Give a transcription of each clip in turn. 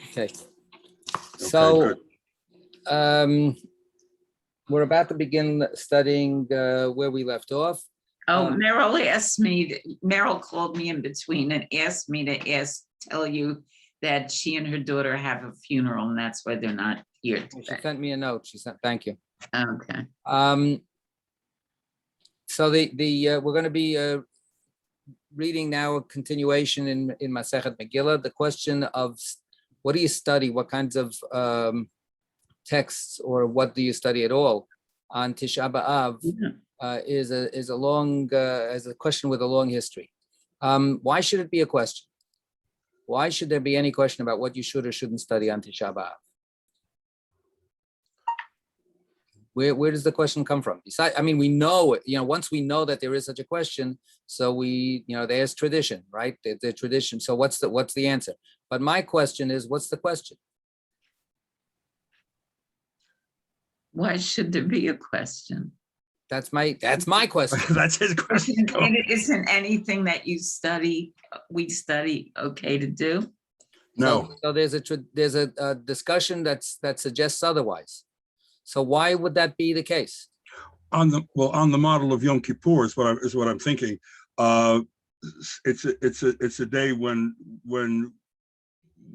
Okay. So we're about to begin studying where we left off. Meryl called me in between and asked me to tell you that she and her daughter have a funeral, and that's why they're not here today. She sent me a note. She said, thank you. Okay. So we're going to be reading now a continuation in Masechet Megillah. The question of what do you study? What kinds of texts, or what do you study at all on Tisha B'Av? Is a question with a long history. Why should it be a question? Why should there be any question about what you should or shouldn't study on Tisha B'Av? Where does the question come from? Besides, I mean, we know, once we know that there is such a question, so there's tradition, right? The tradition. So what's the answer? But my question is, what's the question? Why should there be a question? That's my question. That's his question. Isn't anything that we study okay to do? No. So there's a discussion that suggests otherwise. So why would that be the case? On the model of Yom Kippur is what I'm thinking. It's a day when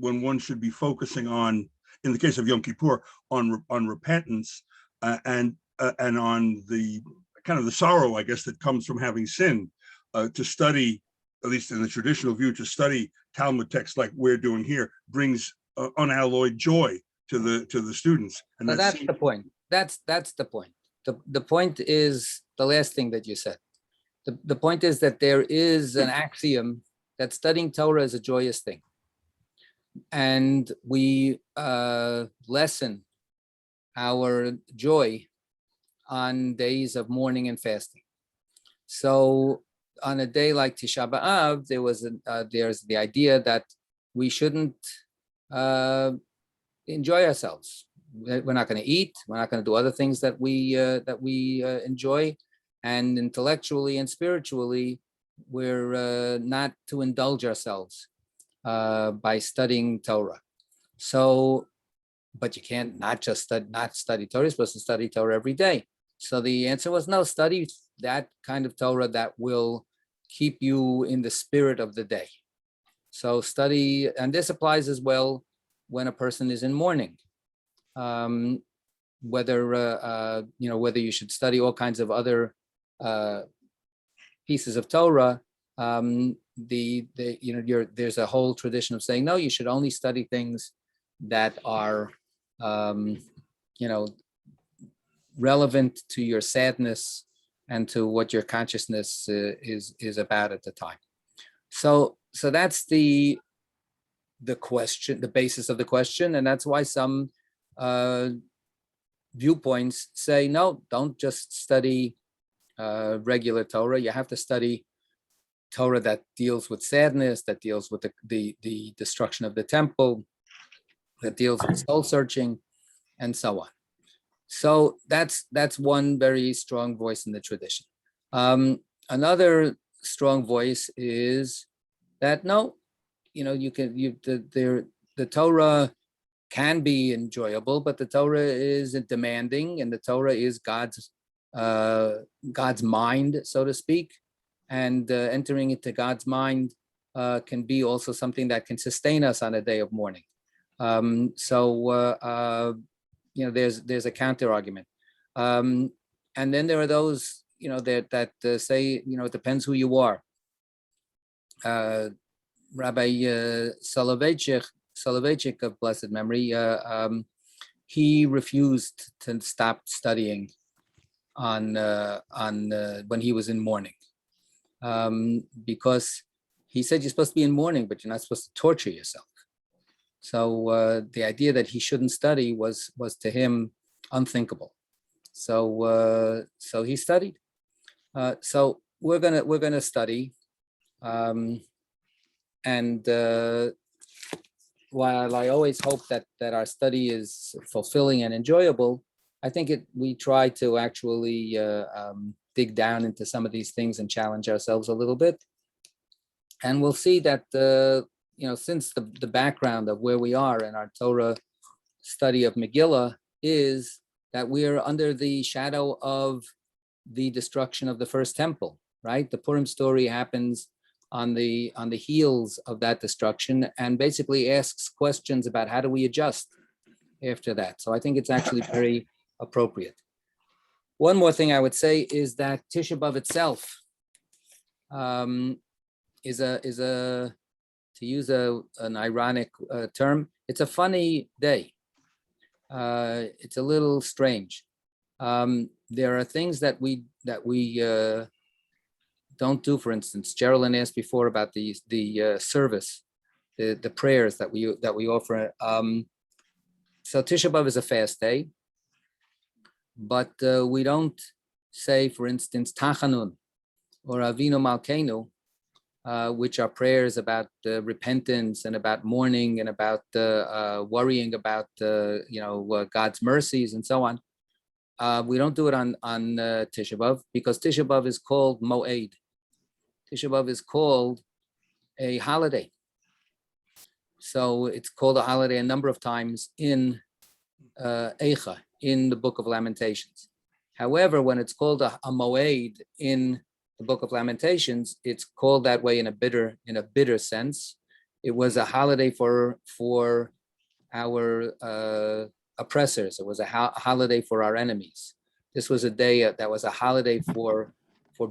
one should be focusing on, in the case of Yom Kippur, on repentance and on the kind of the sorrow, I guess, that comes from having sinned. To study, at least in the traditional view, to study Talmud texts like we're doing here brings unalloyed joy to the students. And so that's the point. That's the point. The point is the last thing that you said. The point is that there is an axiom that studying Torah is a joyous thing. And we lessen our joy on days of mourning and fasting. So on a day like Tisha B'Av, there's the idea that we shouldn't enjoy ourselves. We're not going to eat. We're not going to do other things that we enjoy, and intellectually and spiritually, we're not to indulge ourselves by studying Torah. So, but you can't not study Torah. You're supposed to study Torah every day. So the answer was no. Study that kind of Torah that will keep you in the spirit of the day. So study, and this applies as well when a person is in mourning. Whether you should study all kinds of other pieces of Torah, there's a whole tradition of saying no, you should only study things that are relevant to your sadness and to what your consciousness is about at the time. So that's the question, the basis of the question, and that's why some viewpoints say no, don't just study regular Torah. You have to study Torah that deals with sadness, that deals with the destruction of the temple, that deals with soul searching, and so on. So that's one very strong voice in the tradition. Another strong voice is that no, the Torah can be enjoyable, but the Torah is demanding, and the Torah is God's mind, so to speak, and entering into God's mind can be also something that can sustain us on a day of mourning. There's a counter argument, and then there are those that say it depends who you are. Rabbi Soloveitchik of blessed memory, he refused to stop studying on when he was in mourning, because he said you're supposed to be in mourning, but you're not supposed to torture yourself. So the idea that he shouldn't study was to him unthinkable. So he studied. So we're gonna study, and while I always hope that our study is fulfilling and enjoyable, I think we try to actually dig down into some of these things and challenge ourselves a little bit. And we'll see that since the background of where we are in our Torah study of Megillah is that we are under the shadow of the destruction of the first temple, right? The Purim story happens on the heels of that destruction and basically asks questions about how do we adjust after that. So I think it's actually very appropriate. One more thing I would say is that Tisha B'Av itself is a to use an ironic term, it's a funny day. It's a little strange. There are things that we don't do. For instance, Geraldine asked before about the service, the prayers that we offer. So Tisha B'Av is a fast day, but we don't say, for instance, Tachanun or Avinu Malkeinu, which are prayers about repentance and about mourning and about worrying about God's mercies and so on. We don't do it on Tisha B'Av because Tisha B'Av is called Moed. Tisha B'Av is called a holiday. So it's called a holiday a number of times in Eicha, in the Book of Lamentations. However, when it's called a Moed in the Book of Lamentations, it's called that way in a bitter sense. It was a holiday for our oppressors. It was a holiday for our enemies. This was a day that was a holiday for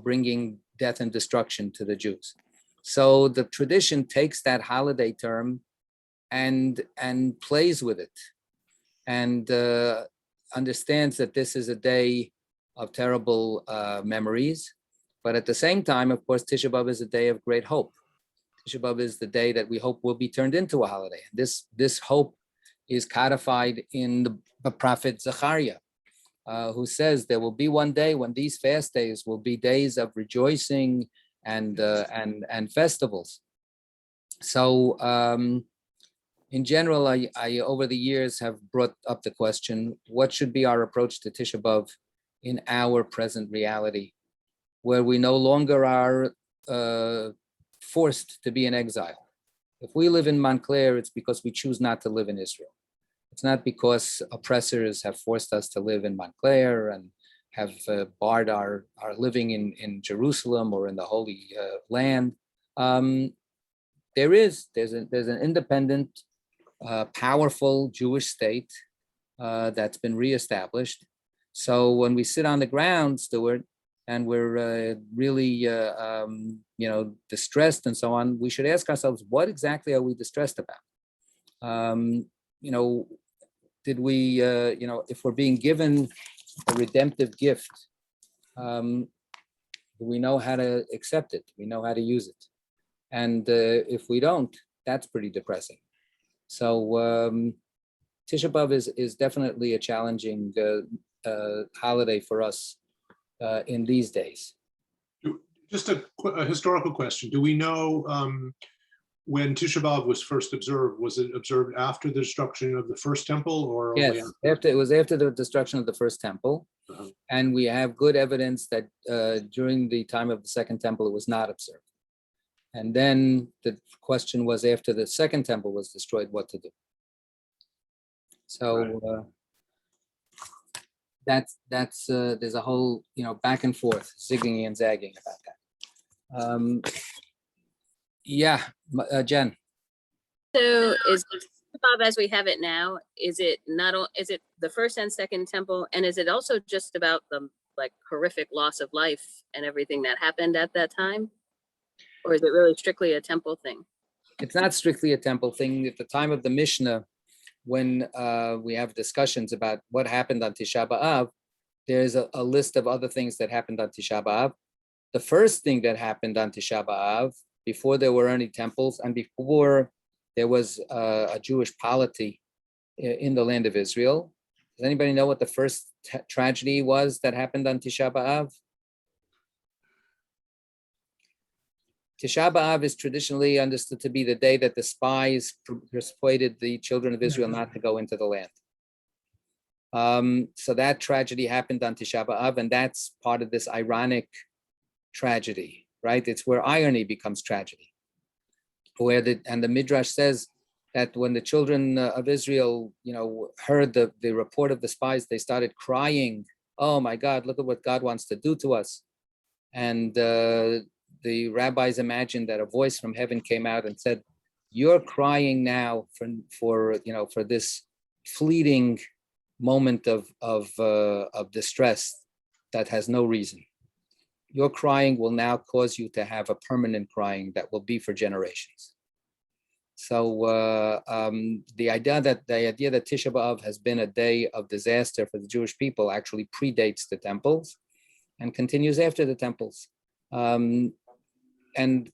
bringing death and destruction to the Jews. So the tradition takes that holiday term and plays with it and understands that this is a day of terrible memories. But at the same time, of course, Tisha B'Av is a day of great hope. Tisha B'Av is the day that we hope will be turned into a holiday. This hope is codified in the prophet Zechariah, who says there will be one day when these fast days will be days of rejoicing and festivals. So in general, I over the years have brought up the question, what should be our approach to Tisha B'Av in our present reality, where we no longer are forced to be in exile. If we live in Montclair, it's because we choose not to live in Israel. It's not because oppressors have forced us to live in Montclair and have barred our living in Jerusalem or in the Holy Land. There's an independent, powerful Jewish state that's been reestablished. So when we sit on the ground, Stuart, and we're really, distressed and so on, we should ask ourselves, what exactly are we distressed about? Did we, if we're being given a redemptive gift, do we know how to accept it? Do we know how to use it? And if we don't, that's pretty depressing. So Tisha B'Av is definitely a challenging holiday for us in these days. Just a historical question. Do we know when Tisha B'Av was first observed? Was it observed after the destruction of the first temple, or yes, it was after the destruction of the first temple. Uh-huh. And we have good evidence that during the time of the second temple, it was not observed. And then the question was, after the second temple was destroyed, what to do. So that's there's a whole back and forth, zigging and zagging about that. Jen. So is Bob, as we have it now, is it the first and second temple, and is it also just about the horrific loss of life and everything that happened at that time, or is it really strictly a temple thing? It's not strictly a temple thing. At the time of the Mishnah, when we have discussions about what happened on Tisha B'Av, there's a list of other things that happened on Tisha B'Av. The first thing that happened on Tisha B'Av, before there were any temples and before there was a Jewish polity in the land of Israel. Does anybody know what the first tragedy was that happened on Tisha B'Av? Tisha B'Av is traditionally understood to be the day that the spies persuaded the children of Israel not to go into the land. So that tragedy happened on Tisha B'Av, and that's part of this ironic tragedy, right? It's where irony becomes tragedy. and the Midrash says that when the children of Israel, heard the report of the spies, they started crying. Oh my God, look at what God wants to do to us. And the rabbis imagined that a voice from heaven came out and said, "You're crying now for this fleeting moment of distress that has no reason. Your crying will now cause you to have a permanent crying that will be for generations." So the idea that Tisha B'Av has been a day of disaster for the Jewish people actually predates the temples and continues after the temples. And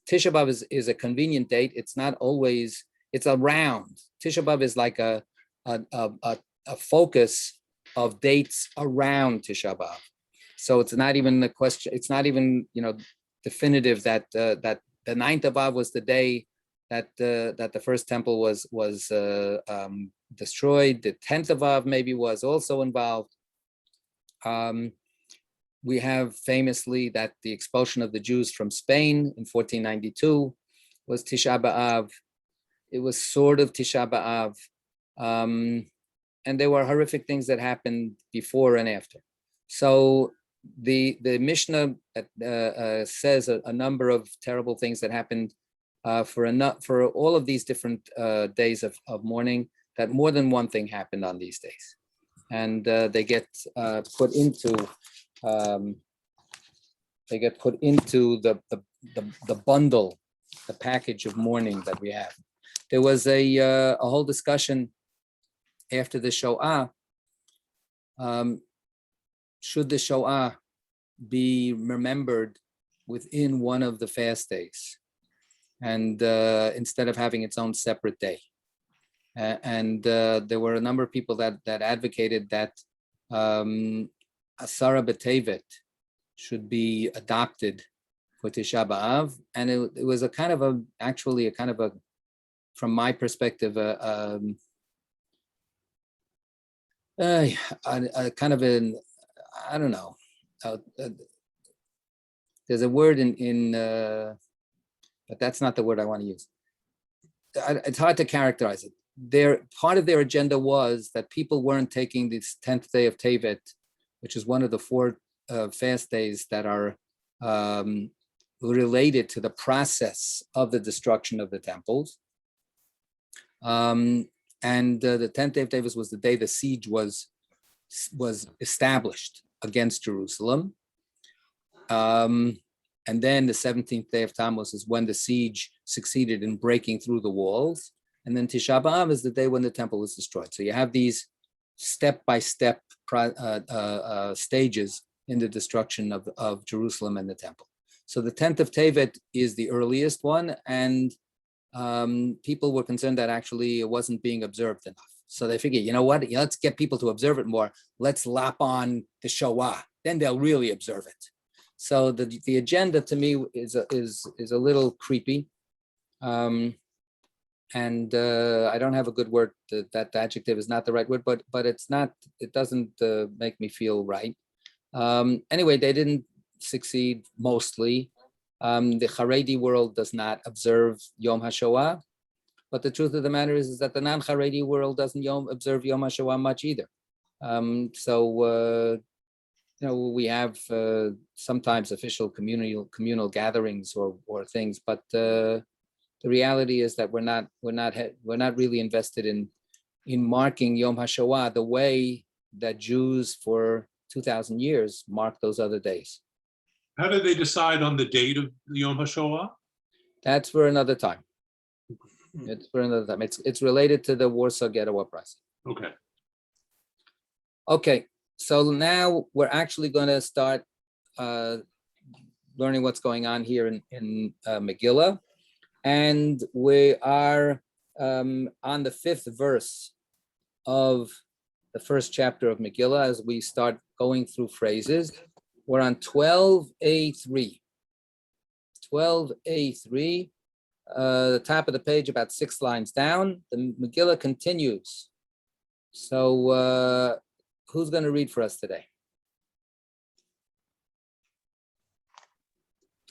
Tisha B'Av is a convenient date. It's not always, it's around. Tisha B'Av is like a focus of dates around Tisha B'Av. So it's not even a question, it's not even, definitive that the 9th of Av was the day that the first temple was destroyed. The 10th of Av maybe was also involved. We have famously that the expulsion of the Jews from Spain in 1492 was Tisha B'Av. It was sort of Tisha B'Av. And there were horrific things that happened before and after. So the Mishnah says a number of terrible things that happened for all of these different days of mourning, that more than one thing happened on these days. And they get put into the bundle, the package of mourning that we have. There was a whole discussion after the Shoah. Should the Shoah be remembered within one of the fast days, and instead of having its own separate day? And there were a number of people that advocated that Asara B'Tevet should be adopted for Tisha B'Av, and it was a kind of a from my perspective a kind of an, I don't know. There's a word in but that's not the word I want to use. It's hard to characterize it. Part of their agenda was that people weren't taking this 10th day of Tevet, which is one of the 4 fast days that are related to the process of the destruction of the temples. And the 10th day of Tevet was the day the siege was established against Jerusalem. And then the 17th day of Tammuz is when the siege succeeded in breaking through the walls. And then Tisha B'Av is the day when the temple was destroyed. So you have these step-by-step stages in the destruction of Jerusalem and the temple. So the 10th of Tevet is the earliest one, and people were concerned that actually it wasn't being observed enough. So they figured, you know what, let's get people to observe it more. Let's lap on the Shoah, then they'll really observe it. So the agenda to me is a little creepy. And I don't have a good word. That adjective is not the right word, but it doesn't make me feel right. Anyway, they didn't succeed mostly. The Haredi world does not observe Yom HaShoah, but the truth of the matter is that the non-Haredi world doesn't observe Yom HaShoah much either. We have sometimes official communal gatherings or things, but the reality is that we're not really invested in marking Yom HaShoah the way that Jews for 2,000 years mark those other days. How did they decide on the date of Yom HaShoah? That's for another time. It's for another time. It's related to the Warsaw Ghetto Uprising. Okay. Okay, so now we're actually going to start learning what's going on here in Megillah. And we are on the 5th verse of the first chapter of Megillah as we start going through phrases. We're on 12a3. 12a3, the top of the page, about 6 lines down. The Megillah continues. So who's going to read for us today?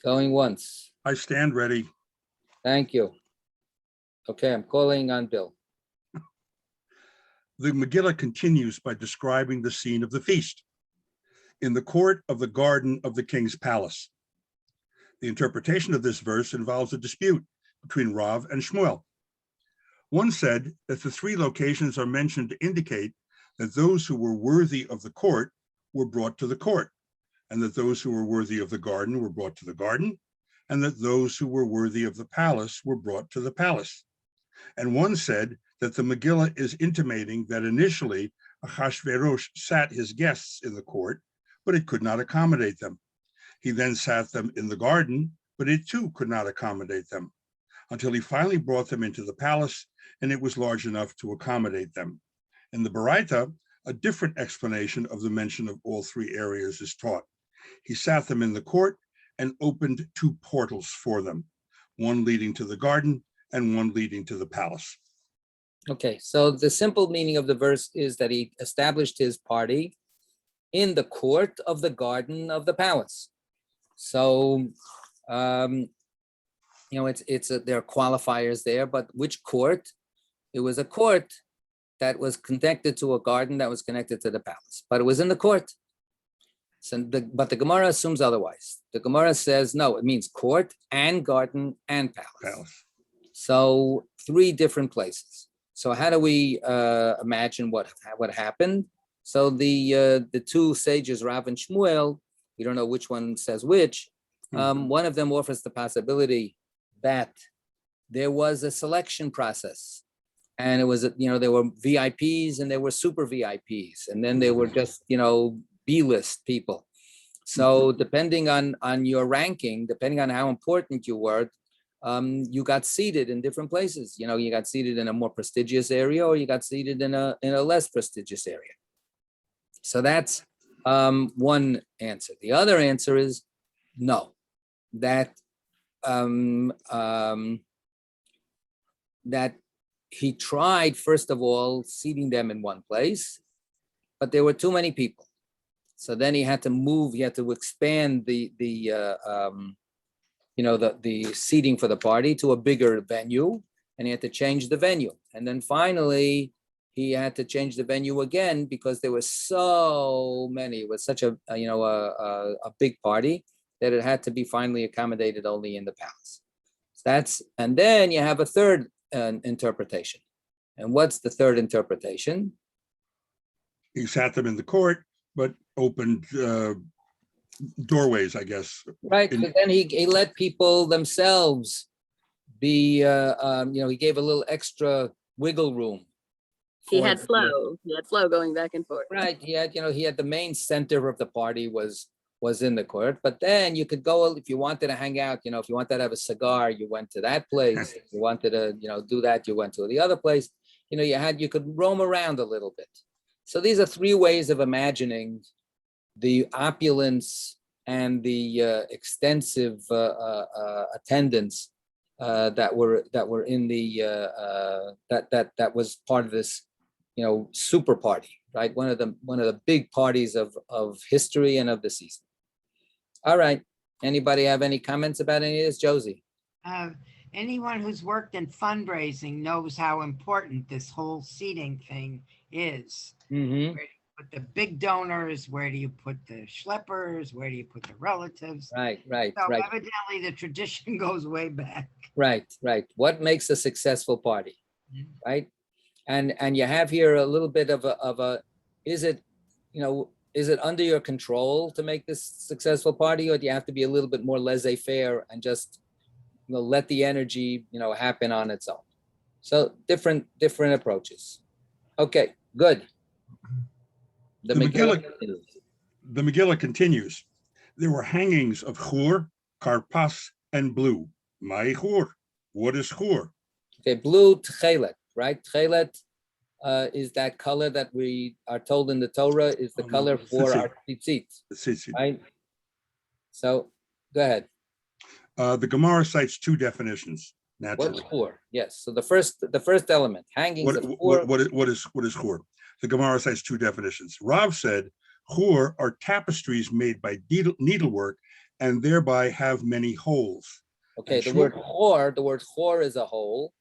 Going once. I stand ready. Thank you. Okay, I'm calling on Bill. The Megillah continues by describing the scene of the feast in the court of the garden of the king's palace. The interpretation of this verse involves a dispute between Rav and Shmuel. One said that the three locations are mentioned to indicate that those who were worthy of the court were brought to the court, and that those who were worthy of the garden were brought to the garden, and that those who were worthy of the palace were brought to the palace. And one said that the Megillah is intimating that initially Achashverosh sat his guests in the court, but it could not accommodate them. He then sat them in the garden, but it too could not accommodate them, until he finally brought them into the palace, and it was large enough to accommodate them. In the Baraita, a different explanation of the mention of all three areas is taught. He sat them in the court and opened two portals for them, one leading to the garden and one leading to the palace. Okay, so the simple meaning of the verse is that he established his party in the court of the garden of the palace. So, there are qualifiers there, but which court? It was a court that was connected to a garden that was connected to the palace, but it was in the court. So but the Gemara assumes otherwise. The Gemara says, no, it means court and garden and palace. So three different places. So how do we imagine what happened? So the two sages, Rav and Shmuel, we don't know which one says which. One of them offers the possibility that there was a selection process, and it was, there were VIPs and there were super VIPs, and then there were just, B-list people. So depending on your ranking, depending on how important you were, you got seated in different places. You got seated in a more prestigious area, or you got seated in a less prestigious area. So that's one answer. The other answer is no, that that he tried, first of all, seating them in one place, but there were too many people. So then he had to move, he had to expand the seating for the party to a bigger venue, and he had to change the venue. And then finally, he had to change the venue again because there were so many. It was such a big party that it had to be finally accommodated only in the palace. And then you have a third interpretation. And what's the third interpretation? He sat them in the court, but opened doorways, I guess. Right, but then he let people themselves be, he gave a little extra wiggle room. He had flow. He had flow going back and forth. Right, he had the main center of the party was in the court, but then you could go, if you wanted to hang out, if you wanted to have a cigar, you went to that place. If you wanted to, do that, you went to the other place. You could roam around a little bit. So these are three ways of imagining the opulence and the extensive attendance that were in the that was part of this, super party, right? One of the big parties of history and of the season. All right. Anybody have any comments about any of this, Josie? Anyone who's worked in fundraising knows how important this whole seating thing is. Mm-hmm. Where do you put the big donors? Where do you put the schleppers? Where do you put the relatives? Right. So evidently the tradition goes way back. Right. What makes a successful party, right? And you have here a little bit of a is it under your control to make this successful party, or do you have to be a little bit more laissez-faire and just let the energy happen on its own? So different approaches. Okay, good. The Megillah continues. There were hangings of chur, karpas, and blue. My chur. What is chur? Okay, blue tchelet, right? Tchelet is that color that we are told in the Torah is the color for our tzitzit, right? So go ahead. The Gemara cites two definitions. Naturally. What's chur? Yes. So the first element, hangings of chur. What is chur? The Gemara cites two definitions. Rav said, chur are tapestries made by needlework and thereby have many holes. Okay, the word chor is a hole,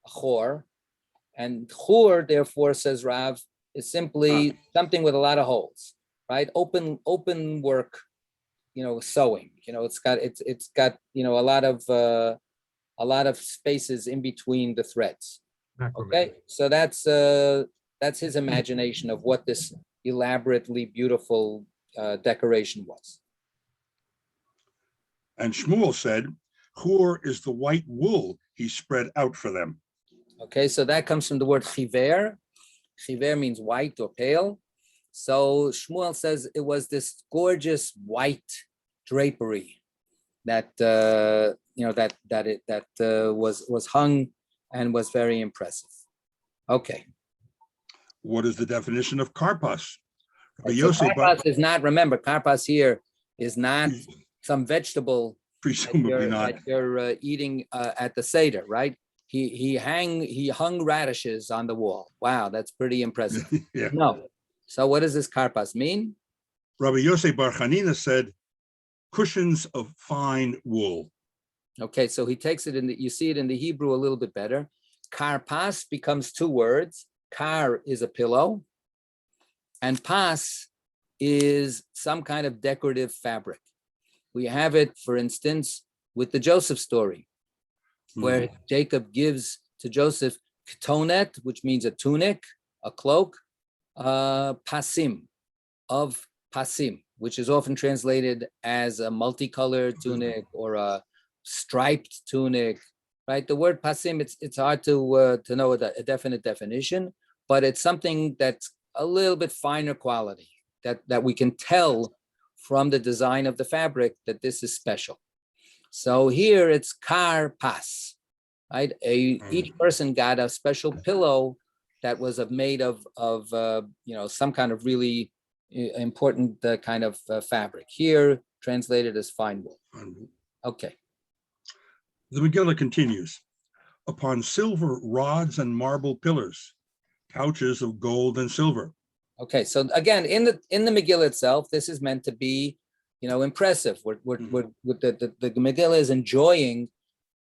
a chor. And chur, therefore, says Rav, is simply something with a lot of holes, right? Open work, sewing. It's got a lot of spaces in between the threads. Okay, so that's his imagination of what this elaborately beautiful decoration was. And Shmuel said, Chur is the white wool he spread out for them. Okay, so that comes from the word chiver. Chiver means white or pale. So Shmuel says it was this gorgeous white drapery that was hung and was very impressive. Okay. What is the definition of karpas? So karpas is not. Remember, karpas here is not some vegetable presumably not. that you're eating at the Seder, right? He hung radishes on the wall. Wow, that's pretty impressive. Yeah. No. So what does this karpas mean? Rabbi Yosef Bar Chanina said, cushions of fine wool. Okay, so he takes it you see it in the Hebrew a little bit better. Karpas becomes two words. Kar is a pillow, and pas is some kind of decorative fabric. We have it, for instance, with the Joseph story, where Jacob gives to Joseph ketonet, which means a tunic, a cloak, pasim, of pasim, which is often translated as a multicolored tunic or a striped tunic, right? The word pasim, it's hard to know a definite definition, but it's something that's a little bit finer quality that we can tell from the design of the fabric that this is special. So here it's kar pas, right? Each person got a special pillow that was made of some kind of really important kind of fabric. Here translated as fine wool. Okay. The Megillah continues, upon silver rods and marble pillars, couches of gold and silver. Okay, so again, in the Megillah itself, this is meant to be, impressive. The Megillah is enjoying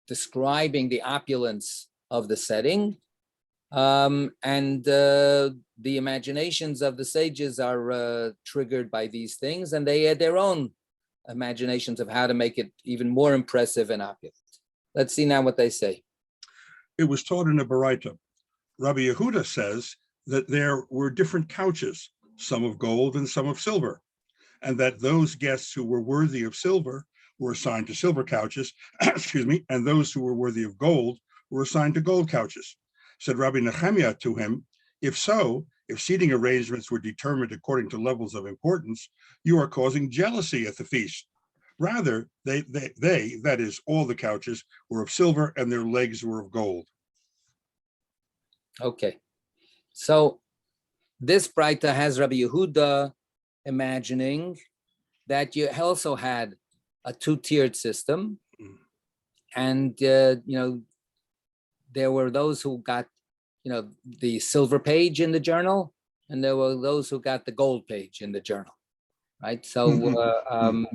describing the opulence of the setting, and the imaginations of the sages are triggered by these things, and they had their own imaginations of how to make it even more impressive and opulent. Let's see now what they say. It was taught in a Baraita. Rabbi Yehuda says that there were different couches, some of gold and some of silver, and that those guests who were worthy of silver were assigned to silver couches, excuse me, and those who were worthy of gold were assigned to gold couches. Said Rabbi Nehemiah to him, if seating arrangements were determined according to levels of importance, you are causing jealousy at the feast. Rather, they, that is, all the couches, were of silver and their legs were of gold. Okay, so this Braita has Rabbi Yehuda imagining that you also had a two-tiered system, and there were those who got the silver page in the journal, and there were those who got the gold page in the journal, right? So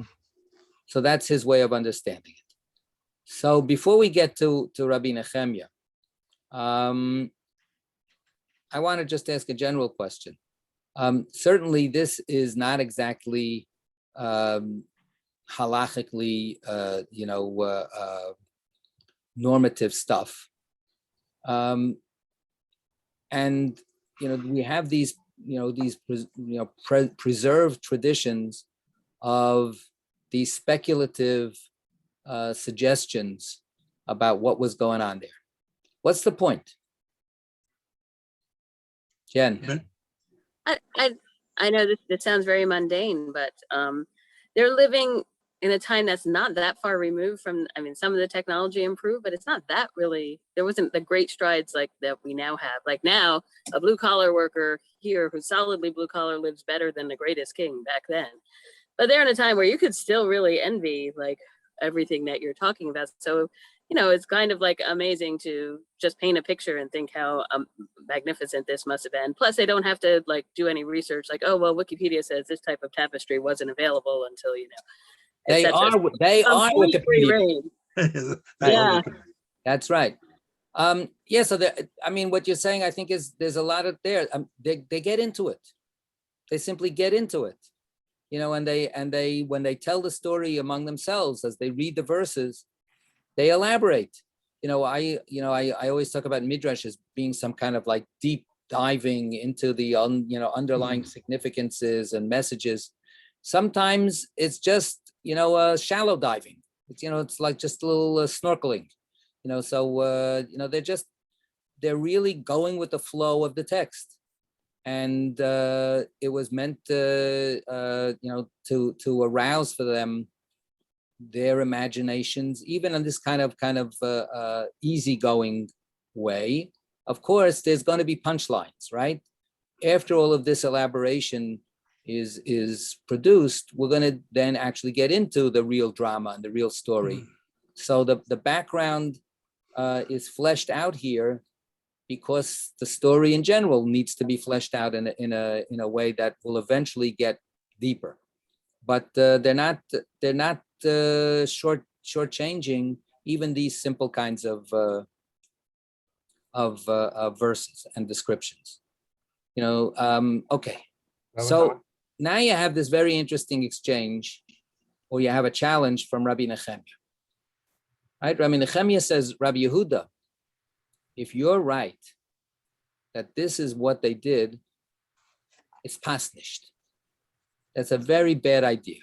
so that's his way of understanding it. So before we get to Rabbi Nehemiah, I want to just ask a general question. Certainly, this is not exactly halachically, normative stuff, and we have these, preserved traditions of these speculative suggestions about what was going on there. What's the point? Jen? I know this sounds very mundane, but they're living in a time that's not that far removed from, some of the technology improved, but it's not that really, there wasn't the great strides like that we now have. Like now, a blue collar worker here who's solidly blue collar lives better than the greatest king back then. But they're in a time where you could still really envy like everything that you're talking about. So, it's kind of like amazing to just paint a picture and think how magnificent this must have been. Plus, they don't have to like do any research like, oh, well, Wikipedia says this type of tapestry wasn't available until, They are Wikipedia. Yeah. That's right. Yeah, so I mean, what you're saying, I think, is there's a lot of there. They get into it. They simply get into it, and they when they tell the story among themselves as they read the verses, they elaborate. I always talk about midrash as being some kind of like deep diving into the underlying significances and messages. Sometimes it's just shallow diving. It's like just a little snorkeling. They're really going with the flow of the text, and it was meant to arouse for them their imaginations, even in this kind of easygoing way. Of course, there's going to be punchlines, right? After all of this elaboration is produced, we're going to then actually get into the real drama and the real story. So the background is fleshed out here because the story in general needs to be fleshed out in a way that will eventually get deeper. But they're not shortchanging even these simple kinds of verses and descriptions. Okay. So now you have this very interesting exchange, or you have a challenge from Rabbi Nechemia. Right? Rabbi Nechemia says, Rabbi Yehuda, if you're right that this is what they did, it's pasnished. That's a very bad idea.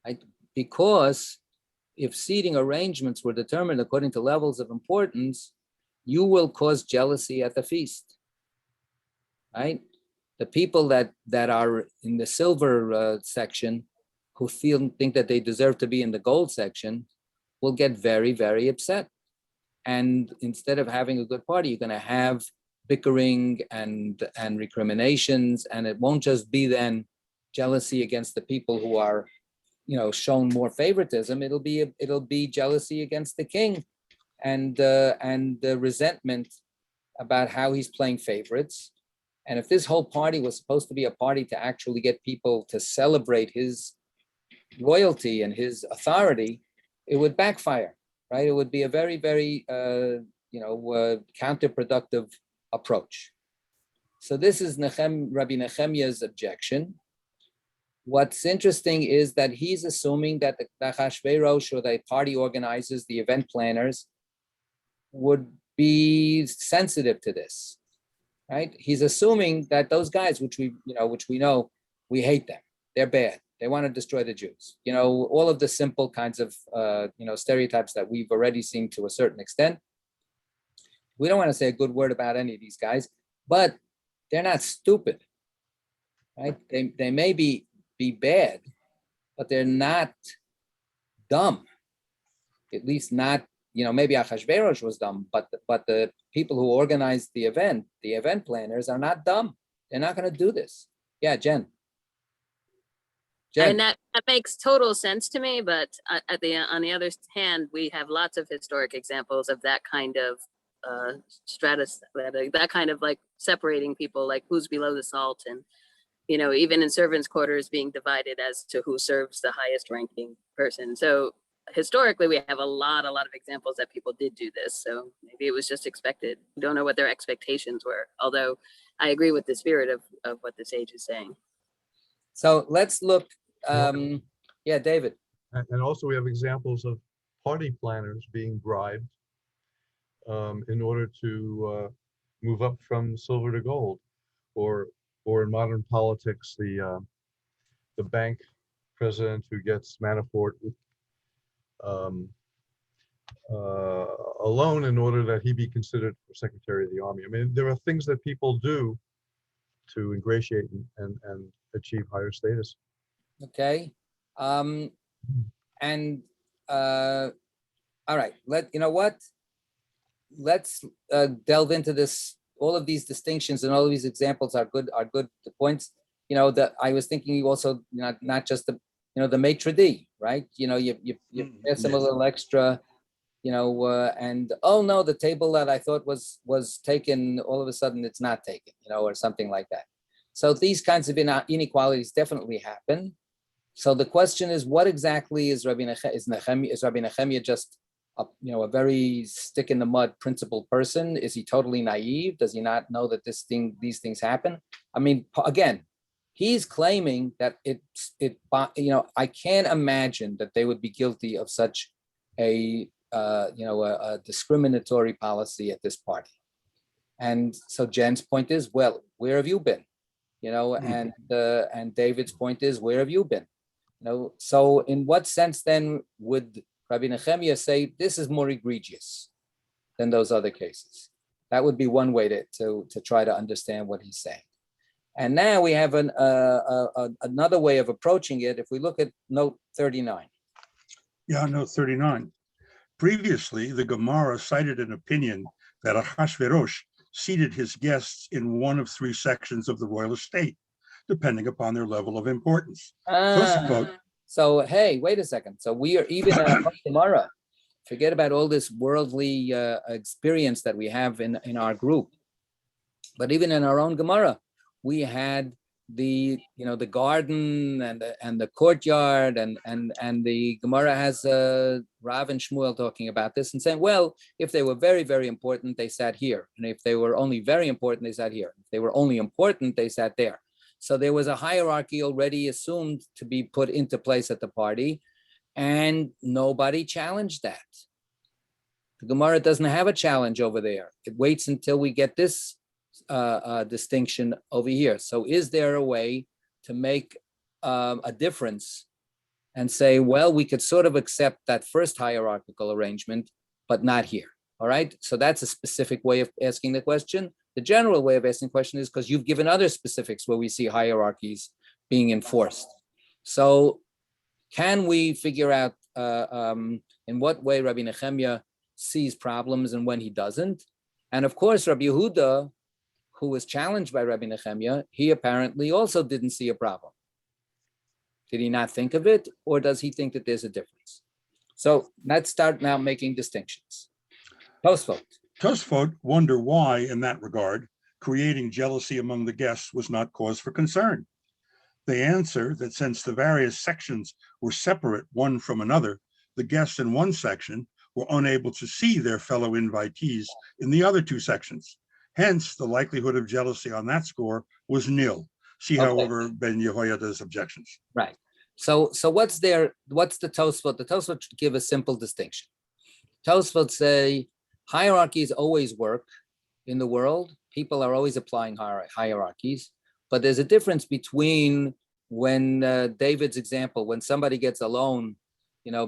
Right? Because if seating arrangements were determined according to levels of importance, you will cause jealousy at the feast. Right? The people that are in the silver section, who think that they deserve to be in the gold section, will get very, very upset. And instead of having a good party, you're going to have bickering and recriminations, and it won't just be then jealousy against the people who are, shown more favoritism. It'll be jealousy against the king, and the resentment about how he's playing favorites. And if this whole party was supposed to be a party to actually get people to celebrate his royalty and his authority, it would backfire, right? It would be a very, very, counterproductive approach. So this is Rabbi Nechemia's objection. What's interesting is that he's assuming that the Achashverosh, or the party organizers, the event planners, would be sensitive to this, right? He's assuming that those guys, which we know, we hate them. They're bad. They want to destroy the Jews. All of the simple kinds of, stereotypes that we've already seen to a certain extent. We don't want to say a good word about any of these guys, but they're not stupid, right? They may be bad, but they're not dumb. At least not, maybe Achashverosh was dumb, but the people who organized the event planners, are not dumb. They're not going to do this. Yeah, Jen. And that makes total sense to me, but on the other hand, we have lots of historic examples of that kind of that kind of like separating people, like who's below the salt, and even in servants' quarters being divided as to who serves the highest ranking person. So historically, we have a lot of examples that people did do this. So maybe it was just expected. We don't know what their expectations were, although I agree with the spirit of what the sage is saying. So let's look. Yeah, David. And also we have examples of party planners being bribed in order to move up from silver to gold, or in modern politics, the bank president who gets Manafort a loan in order that he be considered for Secretary of the Army. I mean, there are things that people do to ingratiate and achieve higher status. Okay. All right. Let's delve into this. All of these distinctions and all of these examples are good points. That I was thinking also, not just the maitre d', right? You add some a little extra, and oh no, the table that I thought was taken, all of a sudden it's not taken, or something like that. So these kinds of inequalities definitely happen. So the question is, what exactly is Rabbi Nechemia just a very stick in the mud principled person? Is he totally naive? Does he not know that these things happen? I mean, again, he's claiming that I can't imagine that they would be guilty of such a discriminatory policy at this party. And so Jen's point is, well, where have you been? And David's point is, where have you been? So in what sense then would Rabbi Nehemiah say this is more egregious than those other cases? That would be one way to try to understand what he's saying. And now we have another way of approaching it. If we look at note 39. Yeah, note 39. Previously, the Gemara cited an opinion that Ahasuerus seated his guests in one of three sections of the royal estate, depending upon their level of importance. So, hey, wait a second. So we are even in our Gemara. Forget about all this worldly experience that we have in our group. But even in our own Gemara, we had the garden and the courtyard and the Gemara has Rav and Shmuel talking about this and saying, well, if they were very, very important, they sat here. And if they were only very important, they sat here. If they were only important, they sat there. So there was a hierarchy already assumed to be put into place at the party, and nobody challenged that. The Gemara doesn't have a challenge over there. It waits until we get this distinction over here. So is there a way to make a difference and say, well, we could sort of accept that first hierarchical arrangement, but not here? All right. So that's a specific way of asking the question. The general way of asking the question is because you've given other specifics where we see hierarchies being enforced. So can we figure out in what way Rabbi Nehemiah sees problems and when he doesn't? And of course, Rabbi Yehuda, who was challenged by Rabbi Nehemiah, he apparently also didn't see a problem. Did he not think of it, or does he think that there's a difference? So let's start now making distinctions. Tosfot wonder why, in that regard, creating jealousy among the guests was not cause for concern. They answer that since the various sections were separate one from another, the guests in one section were unable to see their fellow invitees in the other two sections. Hence, the likelihood of jealousy on that score was nil. See, however, Ben Yehoiada's objections. Right. So what's the Tosfot? The Tosfot give a simple distinction. Tosfot say hierarchies always work in the world. People are always applying hierarchies, but there's a difference between when David's example, when somebody gets a loan,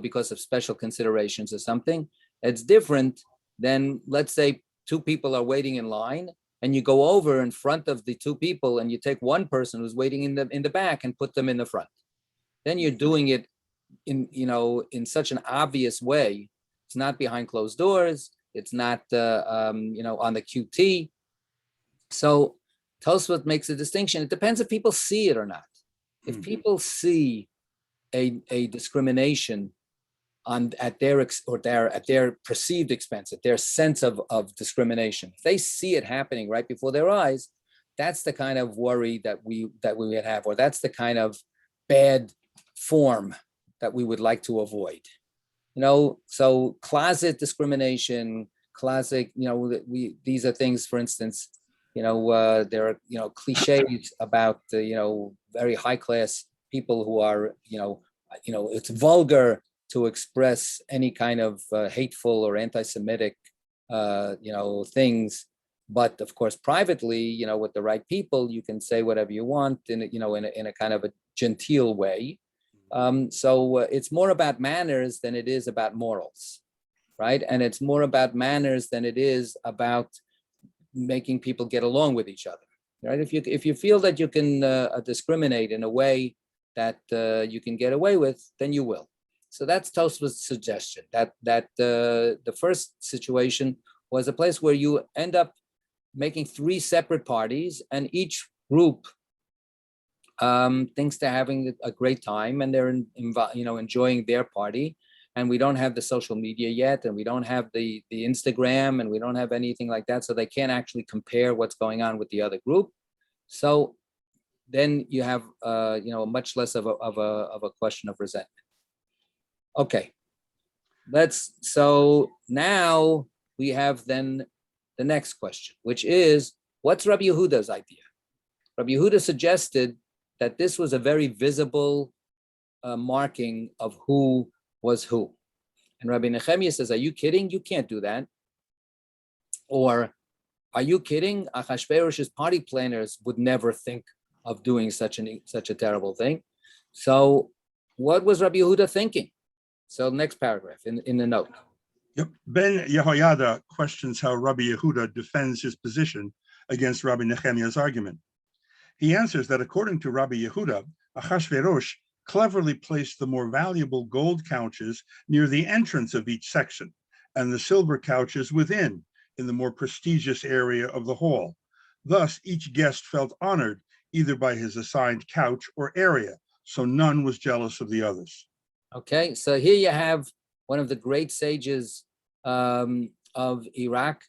because of special considerations or something, it's different than, let's say, two people are waiting in line and you go over in front of the two people and you take one person who's waiting in the back and put them in the front. Then you're doing it in such an obvious way. It's not behind closed doors. It's not, on the QT. So Tosfot makes a distinction. It depends if people see it or not. If people see a discrimination at their perceived expense, at their sense of discrimination, if they see it happening right before their eyes, that's the kind of worry that we would have, or that's the kind of bad form that we would like to avoid. So closet discrimination, these are things, for instance, there are, cliches about, very high class people who are, it's vulgar to express any kind of hateful or anti-Semitic, things. But of course, privately, with the right people, you can say whatever you want in a kind of a genteel way. So it's more about manners than it is about morals, right? And it's more about manners than it is about making people get along with each other, right? If you feel that you can discriminate in a way that you can get away with, then you will. So that's Tosfot's suggestion, that the first situation was a place where you end up making three separate parties, and each group thinks they're having a great time and they're enjoying their party. And we don't have the social media yet, and we don't have the Instagram, and we don't have anything like that, so they can't actually compare what's going on with the other group. So then you have much less of a question of resentment. Okay. So now we have then the next question, which is, what's Rabbi Yehuda's idea? Rabbi Yehuda suggested that this was a very visible marking of who was who. And Rabbi Nehemiah says, are you kidding? You can't do that. Or, are you kidding? Achashverosh's party planners would never think of doing such a terrible thing. So what was Rabbi Yehuda thinking? So next paragraph in the note. Yep. Ben Yehoyada questions how Rabbi Yehuda defends his position against Rabbi Nehemiah's argument. He answers that according to Rabbi Yehuda, Achashverosh cleverly placed the more valuable gold couches near the entrance of each section, and the silver couches within, in the more prestigious area of the hall. Thus, each guest felt honored either by his assigned couch or area, so none was jealous of the others. Okay, so here you have one of the great sages of Iraq,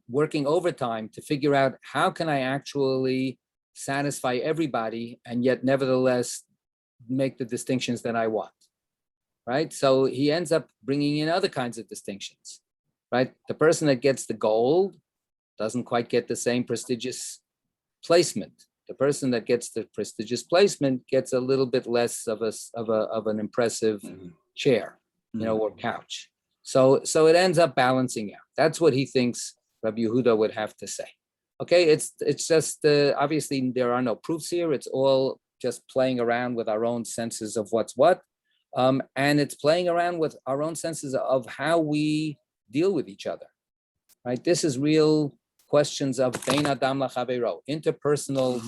working overtime to figure out how can I actually satisfy everybody and yet nevertheless make the distinctions that I want, right? So he ends up bringing in other kinds of distinctions, right? The person that gets the gold doesn't quite get the same prestigious placement. The person that gets the prestigious placement gets a little bit less of an impressive chair, or couch. So it ends up balancing out. That's what he thinks Rabbi Yehuda would have to say. Okay, it's just obviously there are no proofs here. It's all just playing around with our own senses of what's what, and it's playing around with our own senses of how we deal with each other. Right? This is real questions of bein adam lachavero, interpersonal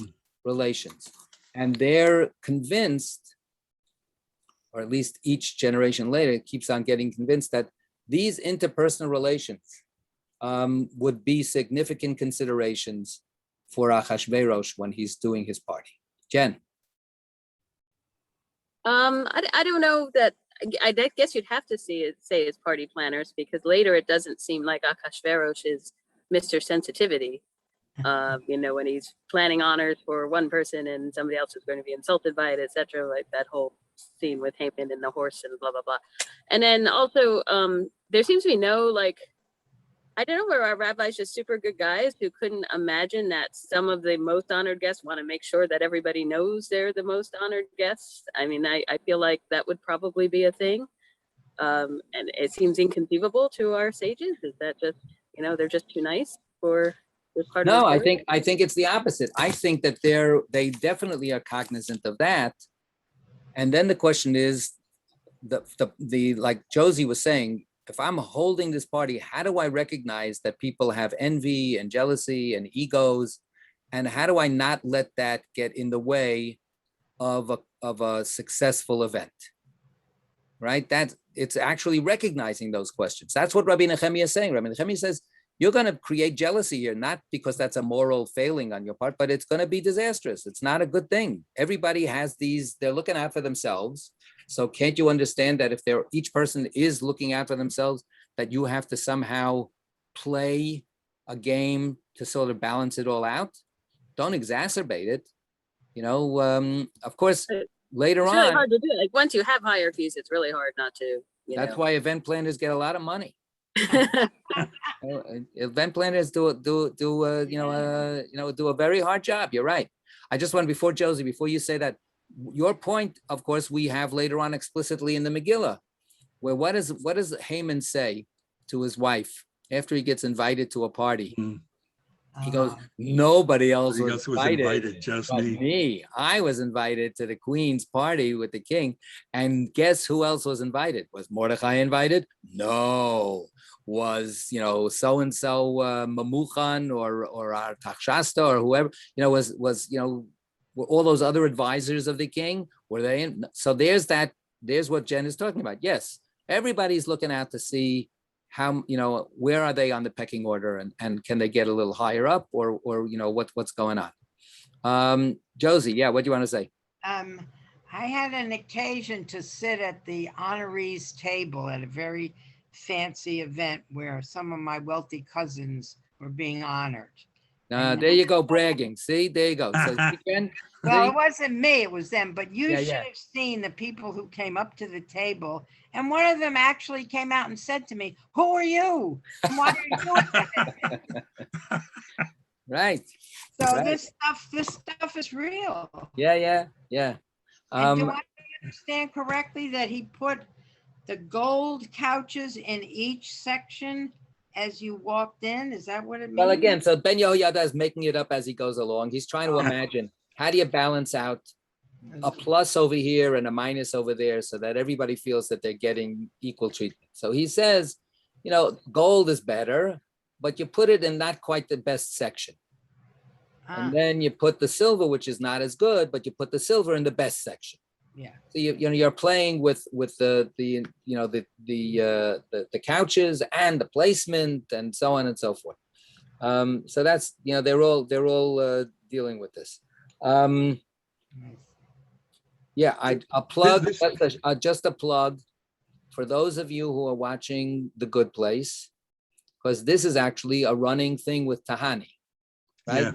relations, and they're convinced, or at least each generation later keeps on getting convinced that these interpersonal relations would be significant considerations for Achashverosh when he's doing his party. Jen. I don't know that. I guess you'd have to say it's party planners, because later it doesn't seem like Achashverosh is Mr. Sensitivity. When he's planning honors for one person and somebody else is going to be insulted by it, etc. Like that whole scene with Haman and the horse and blah blah blah. And then also, there seems to be no I don't know where our rabbis just super good guys who couldn't imagine that some of the most honored guests want to make sure that everybody knows they're the most honored guests. I mean, I feel like that would probably be a thing. And it seems inconceivable to our sages. Is that just, they're just too nice for this part of the No, story? I think it's the opposite. I think that they definitely are cognizant of that. And then the question is, the like Josie was saying, if I'm holding this party, how do I recognize that people have envy and jealousy and egos? And how do I not let that get in the way of a successful event? Right? It's actually recognizing those questions. That's what Rabbi Nehemiah is saying. Rabbi Nehemiah says, you're going to create jealousy here, not because that's a moral failing on your part, but it's going to be disastrous. It's not a good thing. Everybody has they're looking out for themselves. So can't you understand that if each person is looking out for themselves, that you have to somehow play a game to sort of balance it all out? Don't exacerbate it. Of course, later It's really on, hard to do. Like once you have hierarchies, it's really hard not to. That's why event planners get a lot of money. Event planners do a very hard job. You're right. I just want, before you say that, your point, of course, we have later on explicitly in the Megillah, where what does Haman say to his wife after he gets invited to a party? He goes, nobody else was invited, just but me. I was invited to the queen's party with the king. And guess who else was invited? Was Mordechai invited? No. Was, so-and-so Mamuchan or Artaxasta or whoever, were all those other advisors of the king, were they in? So there's what Jen is talking about. Yes, everybody's looking out to see how, where are they on the pecking order, and can they get a little higher up, or what's going on? Josie, yeah, what do you want to say? I had an occasion to sit at the honorees table at a very fancy event where some of my wealthy cousins were being honored. There you go, bragging. See, there you go. So again, Well, see? it wasn't me, it was them, but you Yeah, should yeah. have seen the people who came up to the table. And one of them actually came out and said to me, "Who are you? And why are you doing that?" Right. So Right. this stuff is real. Yeah. And do I understand correctly that he put the gold couches in each section as you walked in? Is that what it means? Well, again, so Ben Yehoyada is making it up as he goes along. He's trying to Oh. imagine, how do you balance out a plus over here and a minus over there so that everybody feels that they're getting equal treatment. So he says, gold is better, but you put it in not quite the best section. And then you put the silver, which is not as good, but you put the silver in the best section. Yeah. So you're playing with the couches and the placement and so on and so forth. So that's they're all dealing with this. Yeah, a plug, just a plug for those of you who are watching The Good Place, because this is actually a running thing with Tahani, right? Yeah.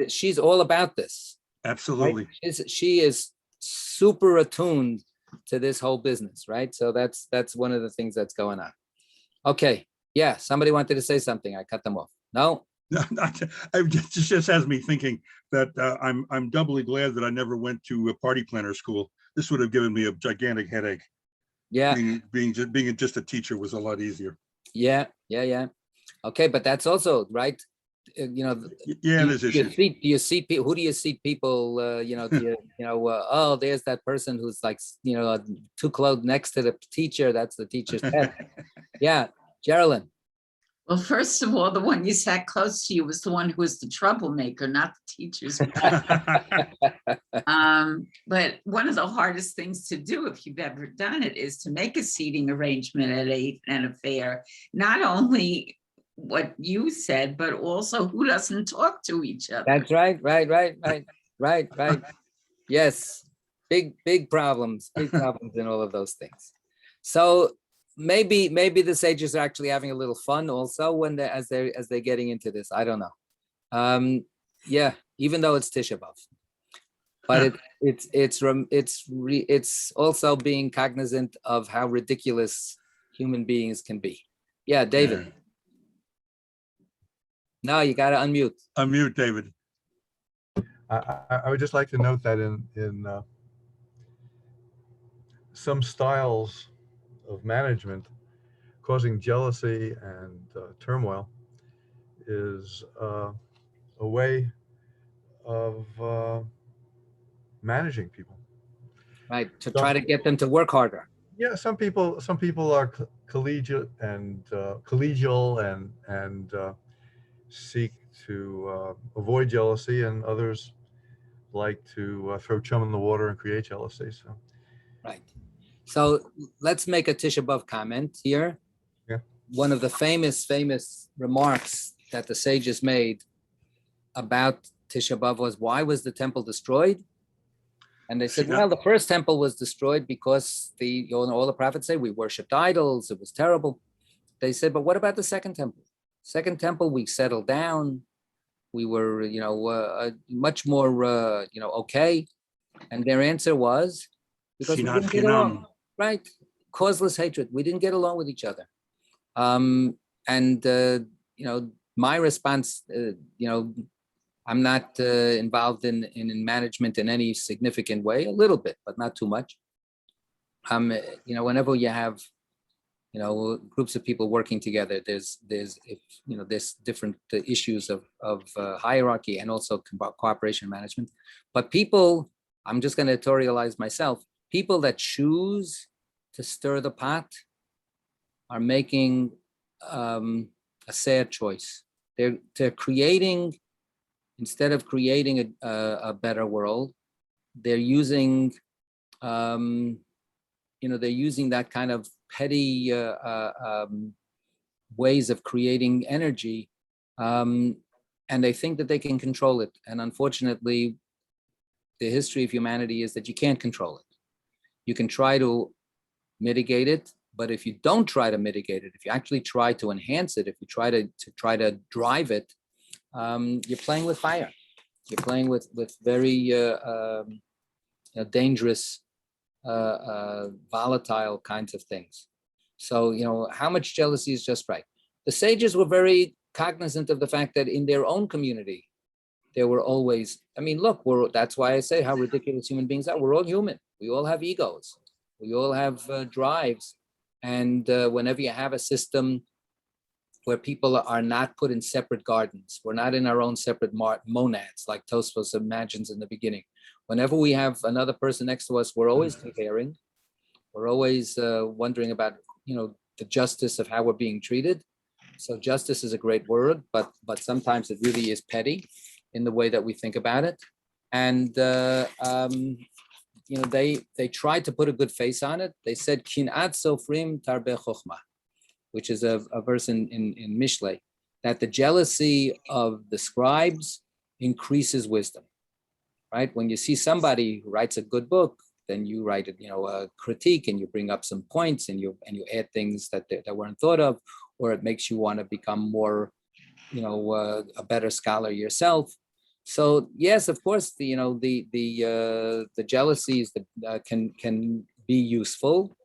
She's all about this. Absolutely. Right? She is super attuned to this whole business, right? So that's one of the things that's going on. Okay, yeah, somebody wanted to say something. I cut them off. No? No, it just has me thinking that I'm doubly glad that I never went to a party planner school. This would have given me a gigantic headache. Yeah. Being just a teacher was a lot easier. Yeah. Okay, but that's also right. Yeah, there's issues. Do you see people? Who do you see people? Oh, there's that person who's like, too close next to the teacher. That's the teacher's pet. Yeah, Geraldine. Well, first of all, the one you sat close to you was the one who was the troublemaker, not the teacher's pet. But one of the hardest things to do, if you've ever done it, is to make a seating arrangement at an affair. Not only what you said, but also who doesn't talk to each other. That's right. Yes, big problems in all of those things. So maybe the sages are actually having a little fun also as they're getting into this. I don't know. Yeah, even though it's Tisha B'Av, but it's also being cognizant of how ridiculous human beings can be. Yeah, David. Yeah. No, you got to unmute. Unmute, David. I would just like to note that in some styles of management, causing jealousy and turmoil is a way of managing people. Right, to try to get them to work harder. Yeah, some people are collegial and seek to avoid jealousy, and others like to throw chum in the water and create jealousy. So, right. So let's make a Tisha B'Av comment here. Yeah. One of the famous remarks that the sages made about Tisha B'Av was, why was the temple destroyed? And they said, well, the first temple was destroyed because all the prophets say we worshipped idols. It was terrible. They said, but what about the second temple? Second temple, we settled down. We were, much more, okay. And their answer was, because we didn't get along, right? Causeless hatred. We didn't get along with each other. My response, I'm not involved in management in any significant way, a little bit, but not too much. Whenever you have, groups of people working together, there's different issues of hierarchy and also cooperation management. But people, I'm just going to editorialize myself, people that choose to stir the pot are making a sad choice. They're creating, instead of creating a better world, they're using, they're using that kind of petty ways of creating energy, and they think that they can control it. And unfortunately, the history of humanity is that you can't control it. You can try to mitigate it, but if you don't try to mitigate it, if you actually try to enhance it, if you try to drive it, you're playing with fire. You're playing with very dangerous, volatile kinds of things. So, how much jealousy is just right. The sages were very cognizant of the fact that in their own community, there were always, look, that's why I say how ridiculous human beings are. We're all human. We all have egos. We all have drives. And whenever you have a system where people are not put in separate gardens, we're not in our own separate monads, like Tosfos imagines in the beginning. Whenever we have another person next to us, we're always comparing. We're always wondering about, the justice of how we're being treated. So justice is a great word, but sometimes it really is petty in the way that we think about it. And they tried to put a good face on it. They said kinat sofrim tarbe chokhmah, which is a verse in Mishlei, that the jealousy of the scribes increases wisdom. Right? When you see somebody who writes a good book, then you write a critique and you bring up some points and you add things that weren't thought of, or it makes you want to become more, a better scholar yourself. So yes, of course, the jealousies that can be useful,